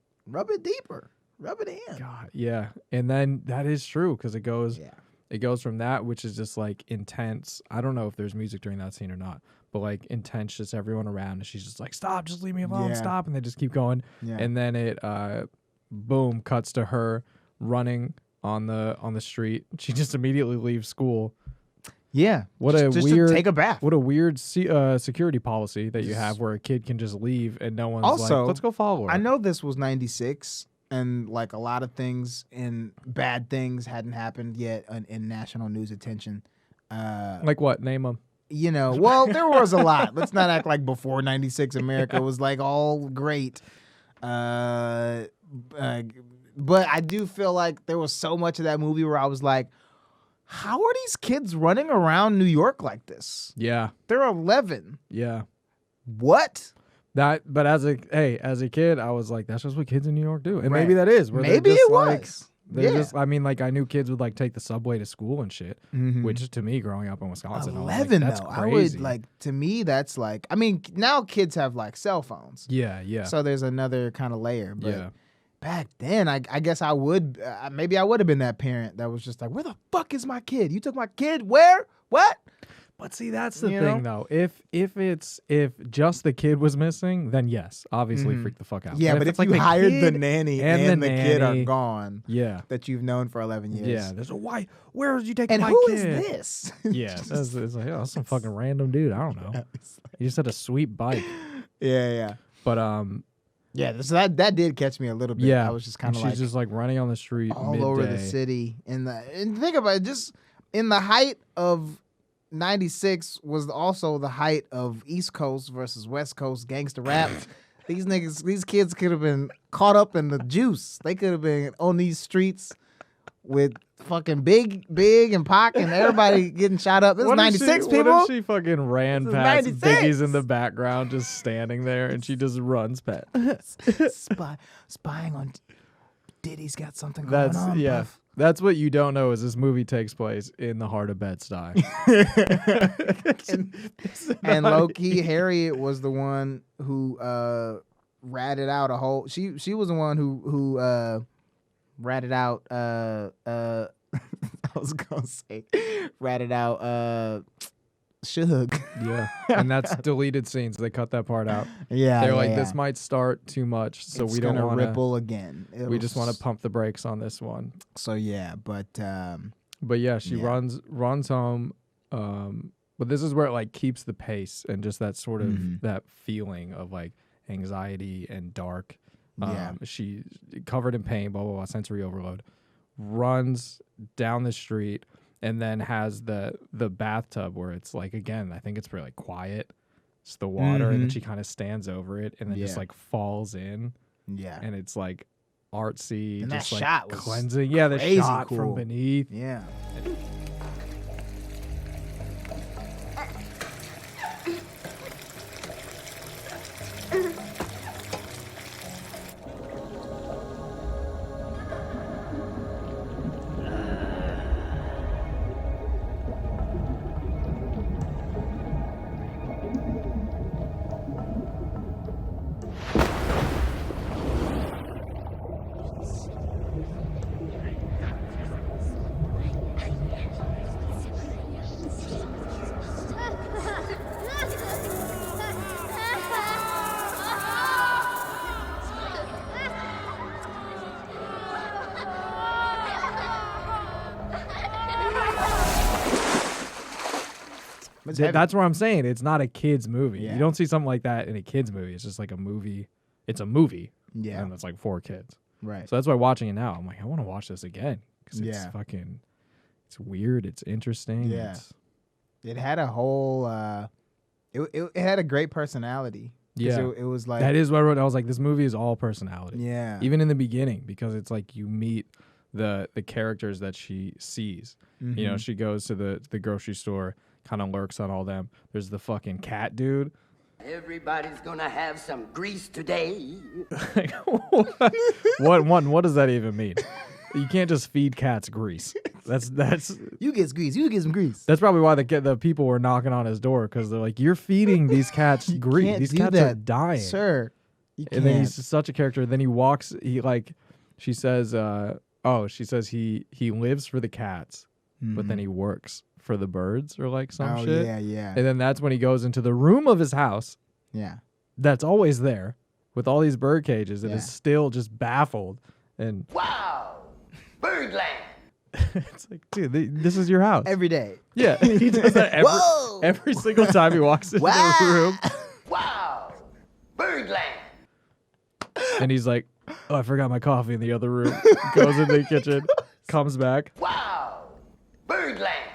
deeper. Rub it in. God, yeah. And then that is true because it goes. Yeah. It goes from that, which is just like intense. I don't know if there's music during that scene or not, but like intense, just everyone around, and she's just like, "Stop, just leave me alone, stop," and they just keep going. Yeah. And then it, boom, cuts to her running on the street. She just immediately leaves school. Yeah. What just a weird to take a bath. What a weird security policy that you have, where a kid can just leave and no one's Also, like, "Let's go follow her." I know this was 96, and like a lot of things and bad things hadn't happened yet in national news attention. Like what? Name them. You know, well, there was a lot. Let's not act like before 96 America was like all great. But I do feel like there was so much of that movie where I was like, how are these kids running around New York like this? Yeah. They're 11. Yeah. What? But as a kid, I was like, that's just what kids in New York do. And maybe that is. Where Maybe just it like, was. They're Yeah. just, I mean, like I knew kids would like take the subway to school and shit, which to me growing up in Wisconsin, 11 I was like, that's though. crazy. I would like, to me, that's like, I mean, now kids have like cell phones. Yeah, yeah. So there's another kind of layer. But Yeah. back then, I guess I would, maybe I would have been that parent that was just like, where the fuck is my kid? You took my kid? Where? What? But see, that's the You thing know? though. If just the kid was missing, then yes, obviously freak the fuck out. Yeah, but if it's like you the hired the kid nanny and the kid are nanny, gone, yeah, that you've known for 11 years. yeah. There's a why? Where did you take And my who kid? is this? Yeah, it's like, oh, that's some fucking random dude. I don't know. He just had a sweet bike. Yeah. But Yeah, so that did catch me a little bit. yeah, I was just kind of she's like just like running on the street all midday. over the city. And think about it, just in the height of 96 was also the height of East Coast versus West Coast gangster rap. These kids could have been caught up in the juice. They could have been on these streets with fucking Big and Pac and everybody getting shot up. This is What if 96 she, people. What if she fucking ran This is past 96. Biggie's in the background, just standing there, and she just runs past? Spying on Diddy's got something going on. Yeah. Puff. That's what you don't know is this movie takes place in the heart of Bed-Stuy. And low-key, Harriet was the one who ratted out a whole. She was the one who ratted out. I was gonna say ratted out. Suge. Yeah, and that's deleted scenes. They cut that part out. Yeah, they're yeah, like, yeah. this might start too much, so It's we don't gonna want to ripple again. We just want to pump the brakes on this one. So yeah, but yeah, she runs home. But this is where it like keeps the pace and just that sort of that feeling of like anxiety and dark. She covered in pain, blah blah blah, sensory overload. Runs down the street and then has the bathtub where it's like, again, I think it's pretty like quiet. It's the water, and then she kind of stands over it and then just like falls in. Yeah, and it's like artsy, and just that like shot was cleansing. Yeah, the crazy shot cool. from beneath. Yeah. That's what I'm saying. It's not a kid's movie. Yeah. You don't see something like that in a kid's movie. It's just like a movie. It's a movie. Yeah. And it's like for kids. Right. So that's why watching it now, I'm like, I want to watch this again. Because it's Yeah. fucking, it's weird. It's interesting. Yeah. It had a whole, it had a great personality. 'Cause Yeah. It was like. That is what I wrote. I was like, this movie is all personality. Yeah. Even in the beginning, because it's like you meet the characters that she sees. You know, she goes to the grocery store, kind of lurks on all them. There's the fucking cat dude. Everybody's gonna have some grease today. What does that even mean? You can't just feed cats grease. That's You get grease. You get some grease. that's probably why the people were knocking on his door, because they're like, you're feeding these cats grease. can't These do cats are that, dying, sir. You And then can't. he's such a character. Then he walks. He like, she says, she says he lives for the cats, but then he works for the birds or like some Oh, shit. yeah. And then that's when he goes into the room of his house. Yeah. That's always there with all these bird cages and Yeah. is still just baffled. And Wow! Birdland! it's like, dude, this is your house. Every day. Yeah. He does that every single time he walks into the room. Wow! Birdland! And he's like, oh, I forgot my coffee in the other room. Goes in the kitchen, comes back. Wow! Birdland!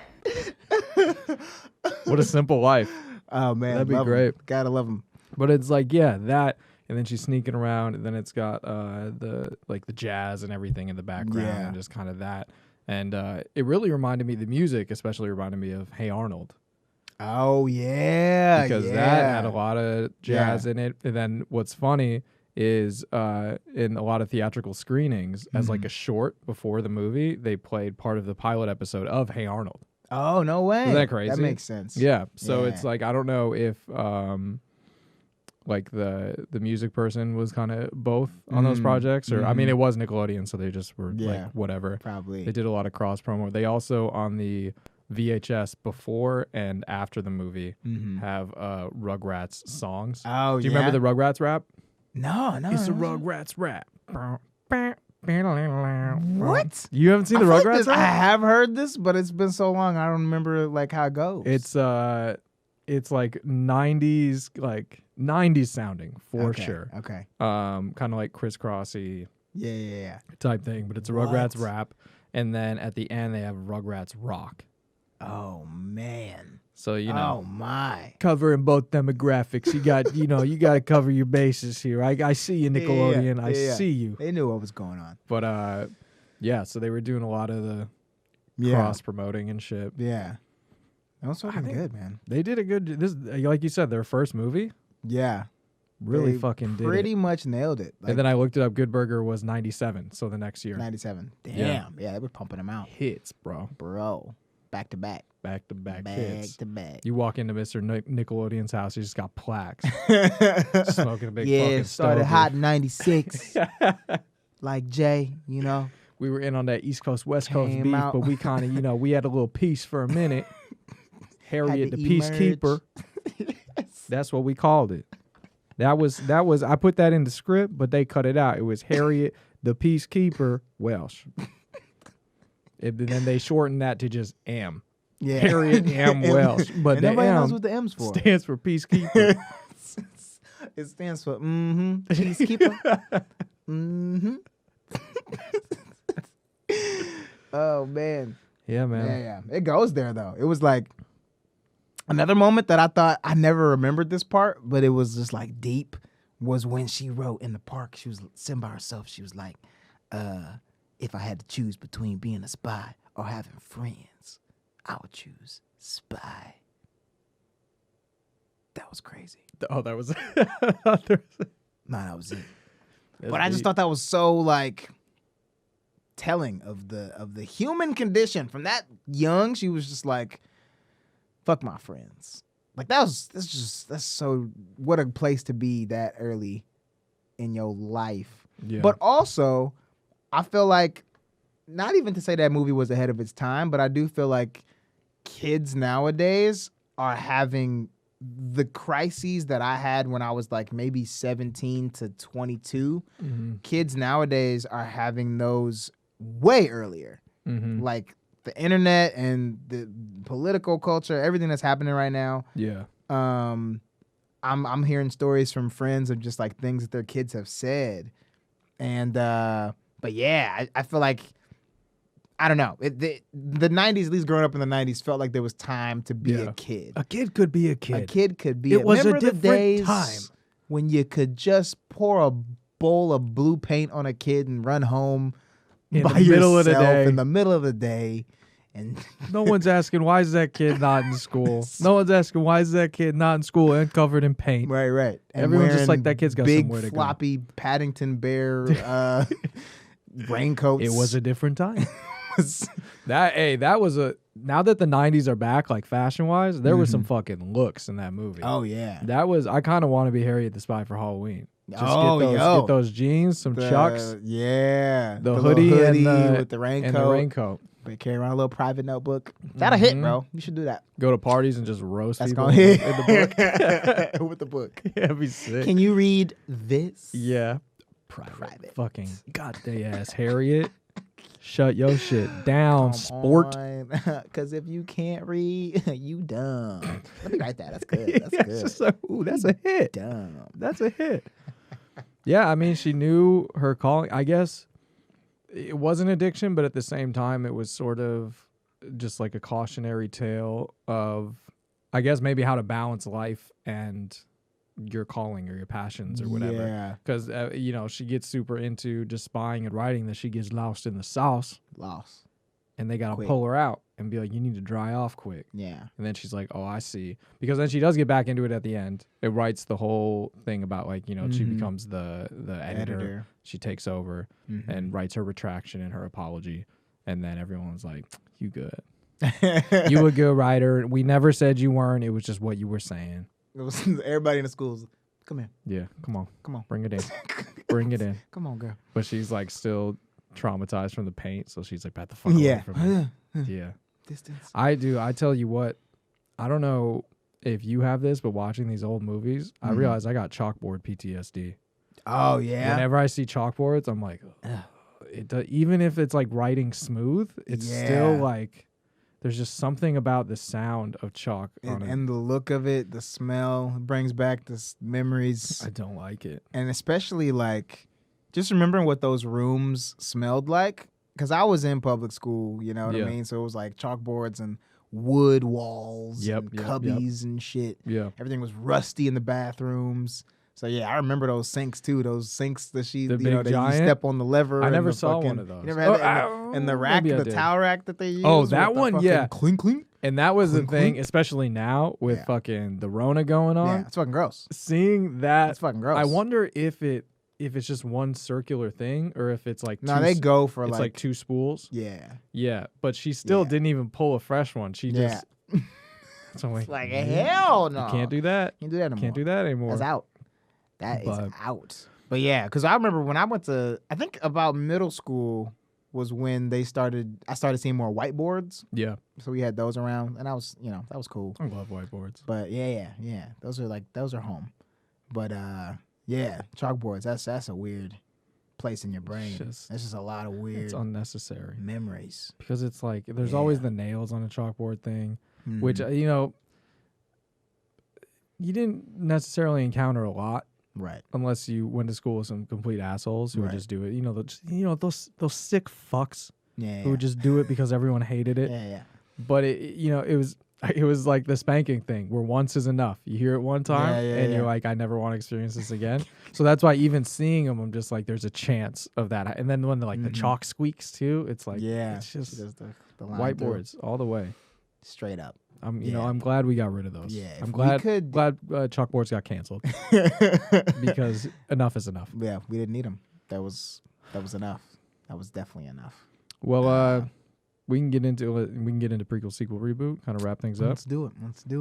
What a simple life. Oh, man. That'd be love great. 'em. Gotta love him. But it's like, yeah, that, and then she's sneaking around, and then it's got the jazz and everything in the background, Yeah. and just kind of that. And it really reminded me, the music especially reminded me of Hey Arnold. Oh, yeah. Because that had a lot of jazz in it. And then what's funny is in a lot of theatrical screenings, as like a short before the movie, they played part of the pilot episode of Hey Arnold. Oh, no way. Isn't that crazy? That makes sense. Yeah. So Yeah. it's like, I don't know if like the music person was kind of both on those projects, or I mean, it was Nickelodeon, so they just were like whatever. Probably. They did a lot of cross promo. They also on the VHS before and after the movie have Rugrats songs. Oh, do you remember the Rugrats rap? No. It's a Rugrats rap. What? You haven't seen the I feel Rugrats like rap? I have heard this, but it's been so long I don't remember like how it goes. It's like 90s sounding for sure. Okay. Kind of like crisscrossy Yeah. type thing, but it's a Rugrats rap, and then at the end they have Rugrats rock. Oh man. So Oh my. covering both demographics. You got you got to cover your bases here. I see you, Nickelodeon. I see you. They knew what was going on. But yeah, so they were doing a lot of the cross promoting and shit. Yeah. That was fucking good, man. They did a good. This, like you said, their first movie. Yeah. Really They fucking did pretty it. much nailed it. Like, And then I looked it up. Good Burger was 97, so the next year. 97. Damn. Yeah. Yeah, they were pumping them out. Hits, bro. Back to back. Back to back Back hits. to back. You walk into Mr. Nickelodeon's house, he just got plaques. Smoking a big Yeah, fucking started stogie. hot in 96. Like Jay, you know. We were in on that East Coast, West Coast Came beef, out. but we kind of, we had a little peace for a minute. Harriet the to emerge. Peacekeeper. That's what we called it. That was I put that in the script, but they cut it out. It was Harriet the Peacekeeper Welsh. Then they shortened that to just M. Yeah. Harriet M. Welsh. But And the nobody M knows what the M's for. stands for Peacekeeper. It stands for peacekeeper. Oh man. Yeah, man. Yeah. It goes there though. It was like another moment that I thought I never remembered this part, but it was just like deep, was when she wrote in the park. She was sitting by herself. She was like, if I had to choose between being a spy or having friends, I would choose spy. That was crazy. Oh, that was No, that was it. But I just thought that was so like telling of the human condition. From that young, she was just like, fuck my friends. Like that's so, what a place to be that early in your life. Yeah. But also, I feel like, not even to say that movie was ahead of its time, but I do feel like kids nowadays are having the crises that I had when I was like maybe 17 to 22. Kids nowadays are having those way earlier. Like the internet and the political culture, everything that's happening right now. Yeah. I'm hearing stories from friends of just like things that their kids have said. And but yeah, I feel like, I don't know. The 90s, at least growing up in the 90s, felt like there was time to be a kid. A kid could be a kid. A kid could be. It was a Remember the different days time when you could just pour a bowl of blue paint on a kid and run home in by the middle of the yourself day. in the middle of the day, and No one's asking why is that kid not in school. No one's asking why is that kid not in school and covered in paint. right. And Everyone's just wearing like, that kid's got big somewhere to go. floppy Paddington Bear raincoats. It was a different time. That was a, now that the 90s are back, like fashion wise, there were some fucking looks in that movie. Oh yeah. That was, I kind of want to be Harriet the Spy for Halloween. Just Oh, get those jeans, some chucks, Yeah. the little hoodie, hoodie and the, with the raincoat. and the raincoat. But carry around a little private notebook. That'll hit, bro. You should do that. Go to parties and just roast That's people gonna hit. in the book. With the book. Yeah, it'd be sick. Can you read this? Yeah. Private. Fucking goddamn ass Harriet. Shut your shit down, sport. Because if you can't read, you dumb. Let me write that. That's good. That's good. Just like, ooh, that's a hit. Dumb. That's a hit. Yeah, I mean, she knew her calling. I guess it was an addiction, but at the same time, it was sort of just like a cautionary tale of, I guess, maybe how to balance life and your calling or your passions or whatever. Yeah. Because, she gets super into just spying and writing that she gets lost in the sauce. Lost. And they got to Quick. pull her out and be like, you need to dry off quick. Yeah. And then she's like, oh, I see. Because then she does get back into it at the end. It writes the whole thing about, like, she becomes the editor. She takes over and writes her retraction and her apology. And then everyone's like, you good. You a good writer. We never said you weren't. It was just what you were saying. It was everybody in the schools. Come here. Yeah, come on. Come on. Bring it in. Bring it in. Come on, girl. But she's like still traumatized from the paint. So she's like, back the fuck away from me. Yeah. Distance. I do. I tell you what, I don't know if you have this, but watching these old movies, I realize I got chalkboard PTSD. Oh, yeah. Whenever I see chalkboards, I'm like, even if it's like writing smooth, it's still like, there's just something about the sound of chalk on it. And the look of it, the smell, brings back the memories. I don't like it. And especially like, just remembering what those rooms smelled like. Because I was in public school, you know what I mean? So it was like chalkboards and wood walls and cubbies and shit. Yeah. Everything was rusty in the bathrooms. So yeah, I remember those sinks too. Those sinks that you step on the lever. I never saw one of those. You never had that in the rack, the towel rack that they used. Oh, that one, yeah. Clink, clink. And that was Clink, the thing, clink. especially now with fucking the Rona going on. Yeah, it's fucking gross. Seeing that, it's fucking gross. I wonder if it's just one circular thing or if it's like they go for it's like two spools. Yeah. Yeah, but she still didn't even pull a fresh one. She just so I'm it's like hell no. You can't do that. Can't do that anymore. Can't do that anymore. That's out. That is out. But yeah, because I remember when I went to, I think about middle school was when I started seeing more whiteboards. Yeah. So we had those around, and that was cool. I love whiteboards. But yeah. Those are home. But yeah, chalkboards. That's a weird place in your brain. That's just a lot of weird. It's unnecessary memories. Because it's like there's always the nails on a chalkboard thing, which you didn't necessarily encounter a lot. Right. Unless you went to school with some complete assholes who would just do it. Those sick fucks who would just do it because everyone hated it. Yeah. But it was like the spanking thing where once is enough. You hear it one time and you're like, I never want to experience this again. So that's why even seeing them, I'm just like, there's a chance of that. And then when the chalk squeaks too, it's like, it's just the whiteboards all the way. Straight up. I'm glad we got rid of those. Yeah, I'm glad chalkboards got canceled because enough is enough. Yeah, we didn't need them. That was enough. That was definitely enough. Well, we can get into prequel, sequel, reboot. Kind of wrap things up. Let's do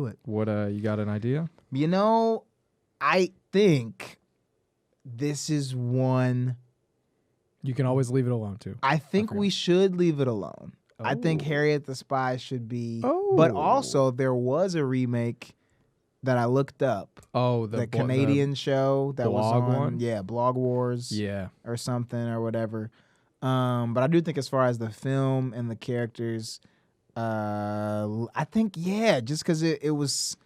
it. What you got an idea? I think this is one. You can always leave it alone too. I think we should leave it alone. I think Harriet the Spy should be. But also, there was a remake that I looked up. Oh, the Canadian show that was on. One? Yeah, Blog Wars. Yeah. Or something or whatever. But I do think as far as the film and the characters, I think, just because it was.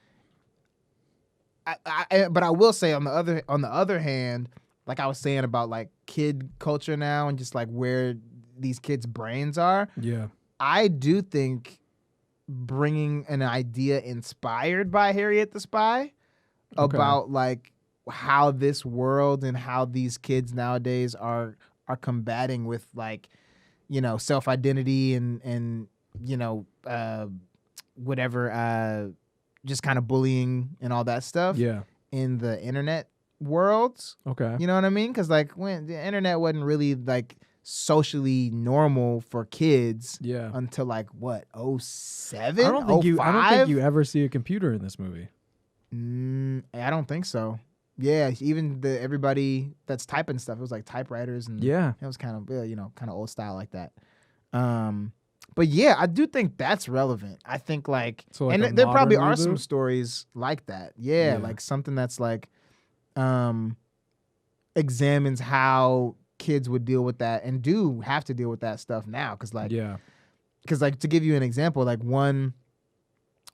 But I will say on the other hand, like I was saying about like kid culture now and just like where these kids' brains are. Yeah. I do think bringing an idea inspired by Harriet the Spy about like how this world and how these kids nowadays are combating with like, self-identity and whatever, just kind of bullying and all that stuff in the internet worlds. Okay. You know what I mean? Because like when the internet wasn't really like socially normal for kids until like what 07? I don't think you ever see a computer in this movie. I don't think so. Yeah, even everybody that's typing stuff, it was like typewriters and it was kind of kind of old style like that. But yeah, I do think that's relevant. I think like, So, like, and a there probably modern are some reboot? stories like that. Yeah, like something that's like, examines how kids would deal with that and do have to deal with that stuff now. Cause like, to give you an example, like one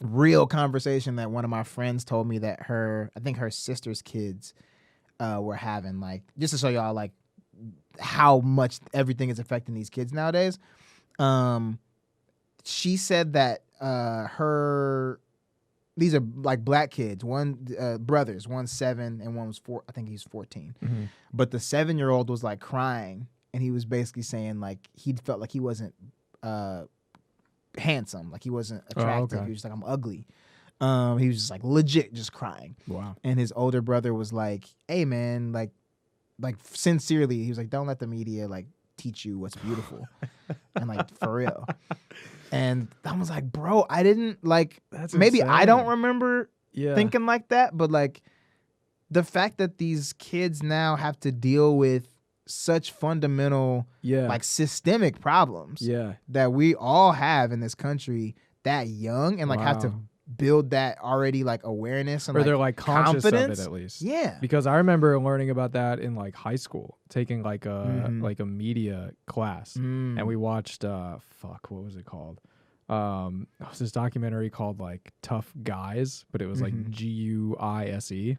real conversation that one of my friends told me that I think her sister's kids were having, like, just to show y'all like how much everything is affecting these kids nowadays. She said that these are like black kids, brothers, one's 7 and one was 4. I think he's 14. Mm-hmm. But the 7-year-old was like crying, and he was basically saying like he felt like he wasn't handsome, like he wasn't attractive. Okay. He was just like, I'm ugly. He was just like legit just crying. Wow. And his older brother was like, hey man, like sincerely, he was like, don't let the media like teach you what's beautiful. And like for real. And I was like, bro, I didn't like, That's maybe insane. I don't remember Yeah. thinking like that, but like the fact that these kids now have to deal with such fundamental, like systemic problems that we all have in this country that young, and like have to build that already like awareness and or they're like conscious confidence. of it at least. Yeah. Because I remember learning about that in like high school, taking like a media class, and we watched what was it called? It was this documentary called like Tough Guys, but it was like GUISE.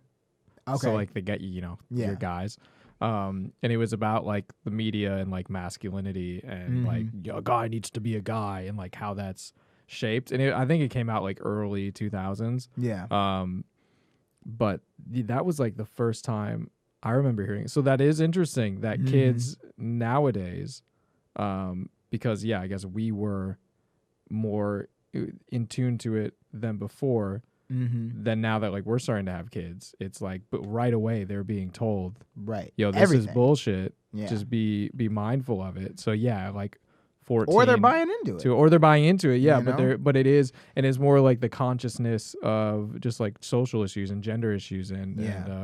Okay. So like they get you your guys. And it was about like the media and like masculinity and like a guy needs to be a guy and like how that's shaped. And I think it came out like early 2000s. Yeah. But that was like the first time I remember hearing it. So that is interesting that kids nowadays, because I guess we were more in tune to it than before. Then now that like we're starting to have kids, it's like, but right away they're being told, right, yo, this is bullshit. Just be mindful of it. So like 14, or they're buying into it, or they're buying into it. Yeah, You but know? it is, and it's more like the consciousness of just like social issues and gender issues and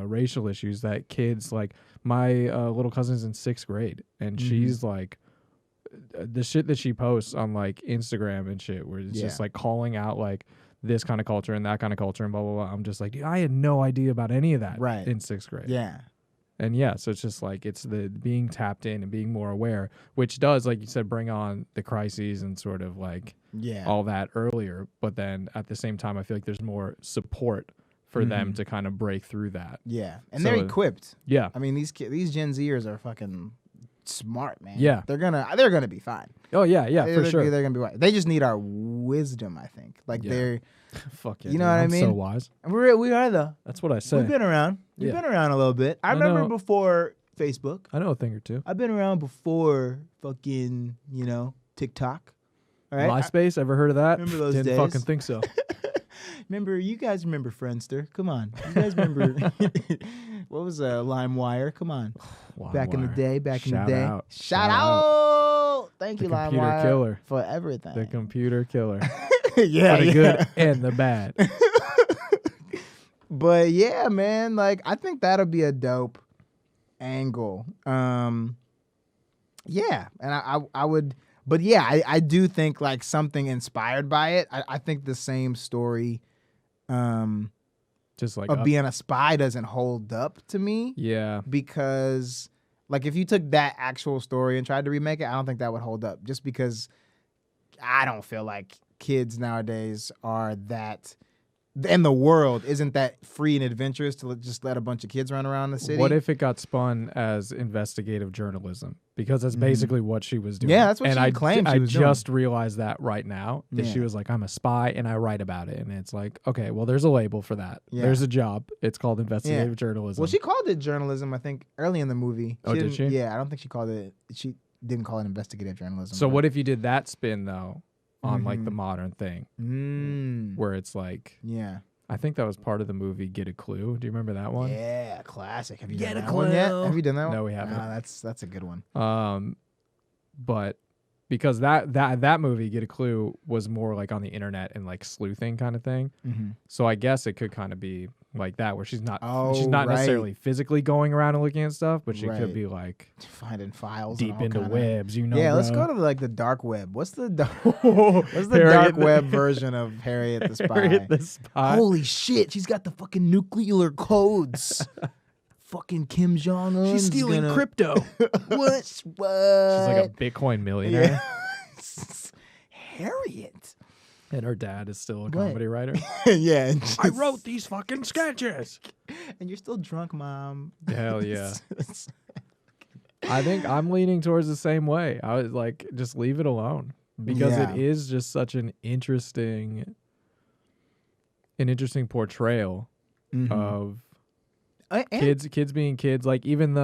racial issues that kids like. My little cousin's in 6th grade, and she's like, the shit that she posts on like Instagram and shit, where it's just like calling out like this kind of culture and that kind of culture and blah blah blah. I'm just like, dude, I had no idea about any of that in 6th grade. Yeah. And so it's just like it's the being tapped in and being more aware, which does, like you said, bring on the crises and sort of like all that earlier. But then at the same time, I feel like there's more support for them to kind of break through that. Yeah, and they're equipped. Yeah, I mean these Gen Zers are fucking smart, man. Yeah, they're gonna be fine. Oh yeah, for sure. They're gonna be fine. They just need our wisdom, I think. Like they're, fuck yeah, you know dude, what I I'm mean? So wise. We are though. That's what I say. We've been around. We've been around a little bit. I remember know. before Facebook. I know a thing or two. I've been around before fucking TikTok. All right. MySpace, ever heard of that? Remember those Didn't days? fucking think so. You guys remember Friendster? Come on. You guys remember what was LimeWire? Come on. Back in the day. Shout out. Thank you, computer LimeWire, killer. for everything. The computer killer. Yeah, for the good and the bad. But yeah, man, like I think that'll be a dope angle. Yeah, and I would. But yeah, I do think like something inspired by it. I think the same story, just like of being a spy doesn't hold up to me. Yeah, because like if you took that actual story and tried to remake it, I don't think that would hold up. Just because I don't feel like kids nowadays are that. And the world isn't that free and adventurous to just let a bunch of kids run around the city. What if it got spun as investigative journalism? Because that's basically what she was doing. Yeah, that's what she claimed she was doing. I just realized that right now, that she was like, I'm a spy and I write about it. And it's like, okay, well, there's a label for that. Yeah. There's a job. It's called investigative journalism. Well, she called it journalism, I think, early in the movie. Did she? Yeah, I don't think she called it, she didn't call it investigative journalism. So what if you did that spin, though, on like the modern thing? Where it's like... Yeah. I think that was part of the movie Get a Clue. Do you remember that one? Yeah, classic. Have you done that one yet? Have you done that one? No, we haven't. That's a good one. But because that movie Get a Clue was more like on the internet and like sleuthing kind of thing. So I guess it could kind of be like that, where she's not right. necessarily phizically going around and looking at stuff, but she Right. could be like finding files deep and all into kinda- webs, you know. Yeah, let's bro. go to like the dark web. What's the dark web version of Harriet the Spy? Harriet the Spy. Holy shit, she's got the fucking nuclear codes. Fucking Kim Jong Un. She's stealing crypto. What? She's like a Bitcoin millionaire. Harriet. And her dad is still a comedy writer. Yeah. I wrote these fucking sketches. And you're still drunk, Mom. Hell yeah. I think I'm leaning towards the same way. I was like, just leave it alone. Because it is just such an interesting portrayal of kids being kids. Like even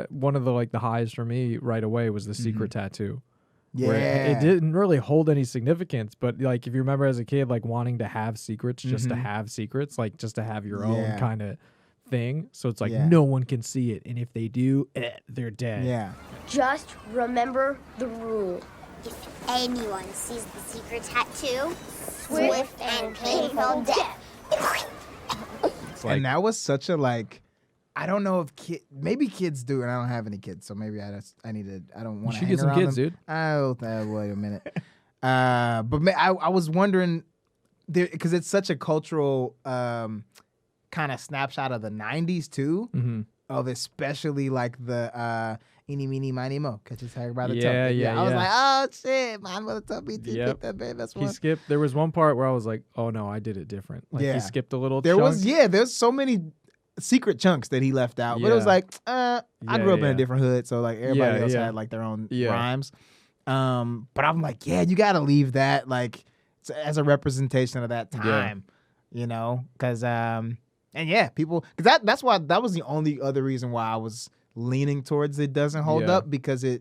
one of the highs for me right away was the secret tattoo. Yeah. Where it didn't really hold any significance, but like if you remember as a kid, like wanting to have secrets just to have secrets, like just to have your own kind of thing. So it's like no one can see it, and if they do, they're dead. Yeah. Just remember the rule. If anyone sees the secret tattoo, swift and painful death. And that was such a like, I don't know if maybe kids do, and I don't have any kids, so maybe I don't want to. You should get some kids, dude. Oh, wait a minute. But I was wondering, because it's such a cultural kind of snapshot of the '90s too, of especially like the eeny meeny miny mo, catch his hair by the toe. Yeah. I was like, oh shit, my mother told me to get that baby. That's one. He skipped. There was one part where I was like, oh no, I did it different. Like he skipped a little. There's so many secret chunks that he left out, but it was like, I grew up in a different hood, so like everybody else had like their own rhymes. But I'm like, you got to leave that like as a representation of that time, you know, because people, because that was the only other reason why I was leaning towards it doesn't hold up, because I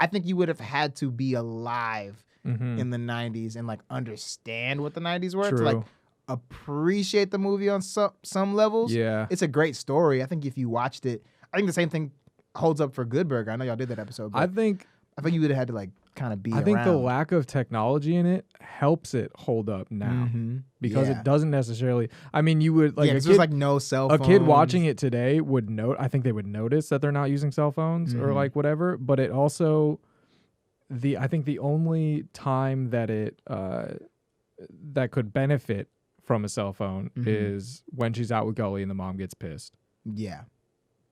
think you would have had to be alive in the 90s and like understand what the 90s were to like appreciate the movie on some levels. Yeah. It's a great story. I think if you watched it, I think the same thing holds up for Good Burger. I know y'all did that episode, but I think you would have had to like kind of be around. I think the lack of technology in it helps it hold up now because it doesn't necessarily. I mean, you would like there's like no cell phones. A kid watching it today would I think they would notice that they're not using cell phones or like whatever. But it also I think the only time that it that could benefit from a cell phone is when she's out with Gully and the mom gets pissed. Yeah.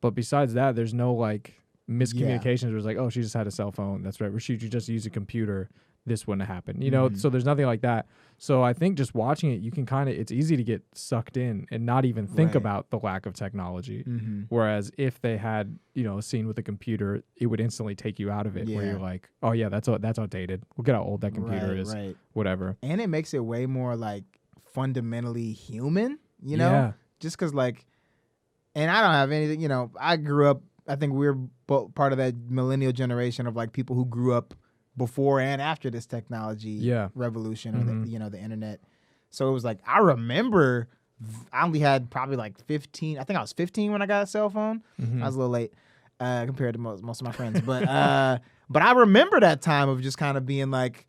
But besides that, there's no like miscommunications where it's like, oh, she just had a cell phone. That's right. Or she just used a computer. This wouldn't have happened. You know, so there's nothing like that. So I think just watching it, you can it's easy to get sucked in and not even think about the lack of technology. Whereas if they had, a scene with a computer, it would instantly take you out of it where you're like, oh yeah, that's outdated. Look at how old that computer is. Whatever. And it makes it way more like fundamentally human, you know? Just because like, and I don't have anything, I grew up, I think we're both part of that millennial generation of like people who grew up before and after this technology revolution or the internet. So it was like, I remember I only had probably like 15. I think I was 15 when I got a cell phone. I was a little late compared to most of my friends. But I remember that time of just kind of being like,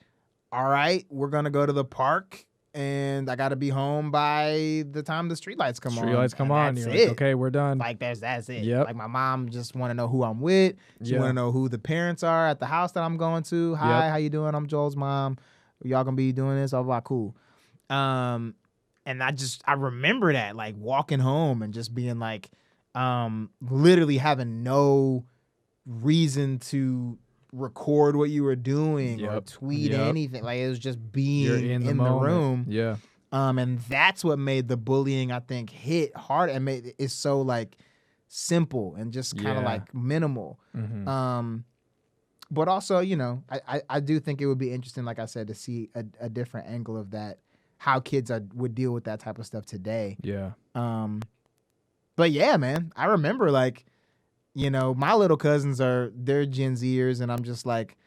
all right, we're going to go to the park and I got to be home by the time the streetlights come on. Streetlights come on. You're like, okay, we're done. Like, that's it. Yep. Like, my mom just want to know who I'm with. She want to know who the parents are at the house that I'm going to. Hi, how you doing? I'm Joel's mom. Y'all going to be doing this? Blah, blah, cool. And I remember that, like, walking home and just being like, literally having no reason to record what you were doing or tweet anything. Like, it was just being in the room. Yeah. And that's what made the bullying, I think, hit hard and made it so like simple and just kind of like minimal. But also, I do think it would be interesting, like I said, to see a different angle of that, how kids would deal with that type of stuff today. Yeah. But yeah, man, I remember like, my little cousins they're Gen Zers, and I'm just like,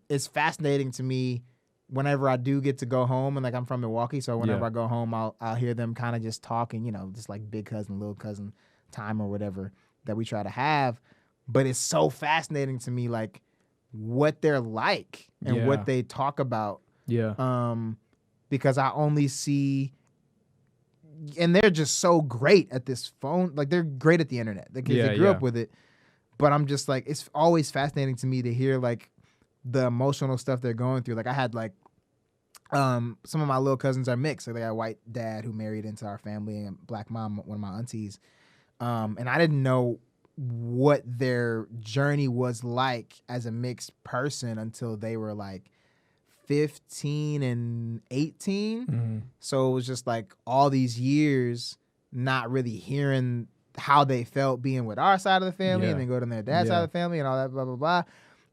it's fascinating to me whenever I do get to go home, and like I'm from Milwaukee, so whenever I go home, I'll hear them kind of just talking, just like big cousin, little cousin time or whatever that we try to have. But it's so fascinating to me, like what they're like and what they talk about. Yeah. Because I only see and they're just so great at this phone. Like they're great at the internet because they grew up with it. But I'm just like, it's always fascinating to me to hear like the emotional stuff they're going through. Like I had like some of my little cousins are mixed. Like they got a white dad who married into our family and black mom, one of my aunties. And I didn't know what their journey was like as a mixed person until they were like 15 and 18. Mm-hmm. So it was just like all these years not really hearing how they felt being with our side of the family and then go to their dad's side of the family and all that, blah, blah, blah.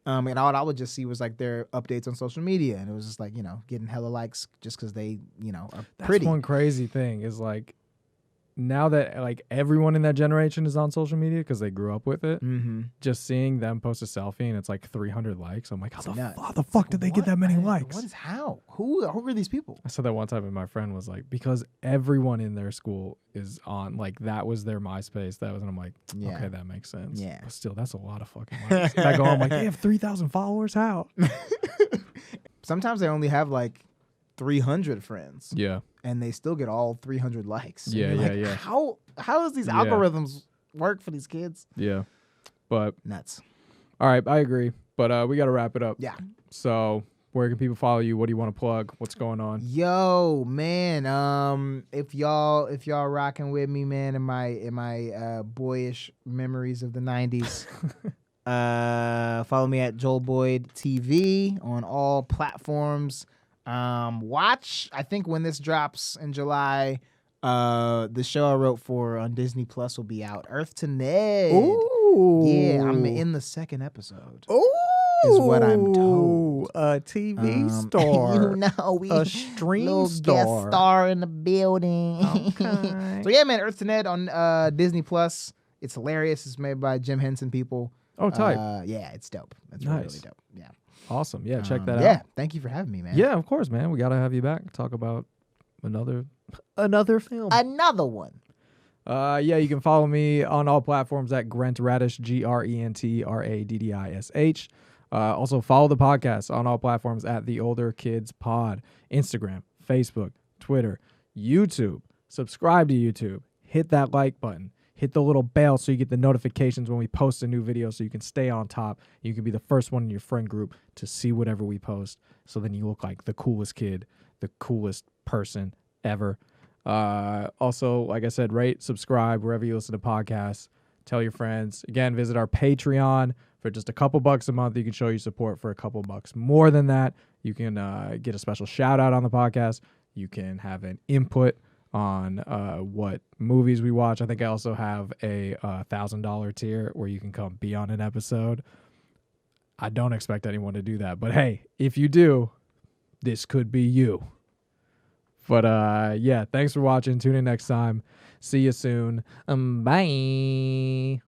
And all I would just see was like their updates on social media. And it was just like, you know, getting hella likes just because they, you know, are pretty. That's one crazy thing is like, now that like everyone in that generation is on social media because they grew up with it, just seeing them post a selfie and it's like 300 likes, I'm like, how the fuck did they get that many likes? What is how? Who are these people? I said that one time and my friend was like, because everyone in their school is on, like that was their MySpace. That was, and I'm like, okay, that makes sense. Yeah. But still, that's a lot of fucking likes. I go, I'm like, they have 3,000 followers. How? Sometimes they only have like 300 friends. Yeah. And they still get all 300 likes. Yeah, yeah. How does these algorithms work for these kids? Yeah. But nuts. All right, I agree. But we got to wrap it up. Yeah. So where can people follow you? What do you want to plug? What's going on? Yo, man. If y'all rocking with me, man, in my boyish memories of the 90s, follow me at Chalkboard Ptsd on all platforms. Watch, I think when this drops in July, the show I wrote for on Disney Plus will be out. Earth to Ned. Ooh. Yeah, I'm in the second episode. Ooh. Is what I'm told. A TV star. You know, a stream little star. Guest star in the building. Okay. So yeah, man, Earth to Ned on Disney Plus. It's hilarious. It's made by Jim Henson people. Oh, tight. Yeah, it's dope. It's nice. really dope. Yeah. Awesome. Yeah, check that out. Yeah, thank you for having me, man. Yeah, of course, man. We got to have you back. Talk about another film. Another one. Yeah, you can follow me on all platforms at Grant Radish, GrentRaddish. Also, follow the podcast on all platforms at The Older Kids Pod. Instagram, Facebook, Twitter, YouTube. Subscribe to YouTube. Hit that like button. Hit the little bell so you get the notifications when we post a new video so you can stay on top. You can be the first one in your friend group to see whatever we post. So then you look like the coolest kid, the coolest person ever. Also, like I said, rate, subscribe wherever you listen to podcasts. Tell your friends. Again, visit our Patreon for just a couple bucks a month. You can show your support for a couple bucks more than that. You can get a special shout out on the podcast. You can have an input on what movies we watch. I think I also have a $1,000 tier where you can come be on an episode. I don't expect anyone to do that, but hey, if you do, this could be you. But yeah, thanks for watching. Tune in next time. See you soon. Bye.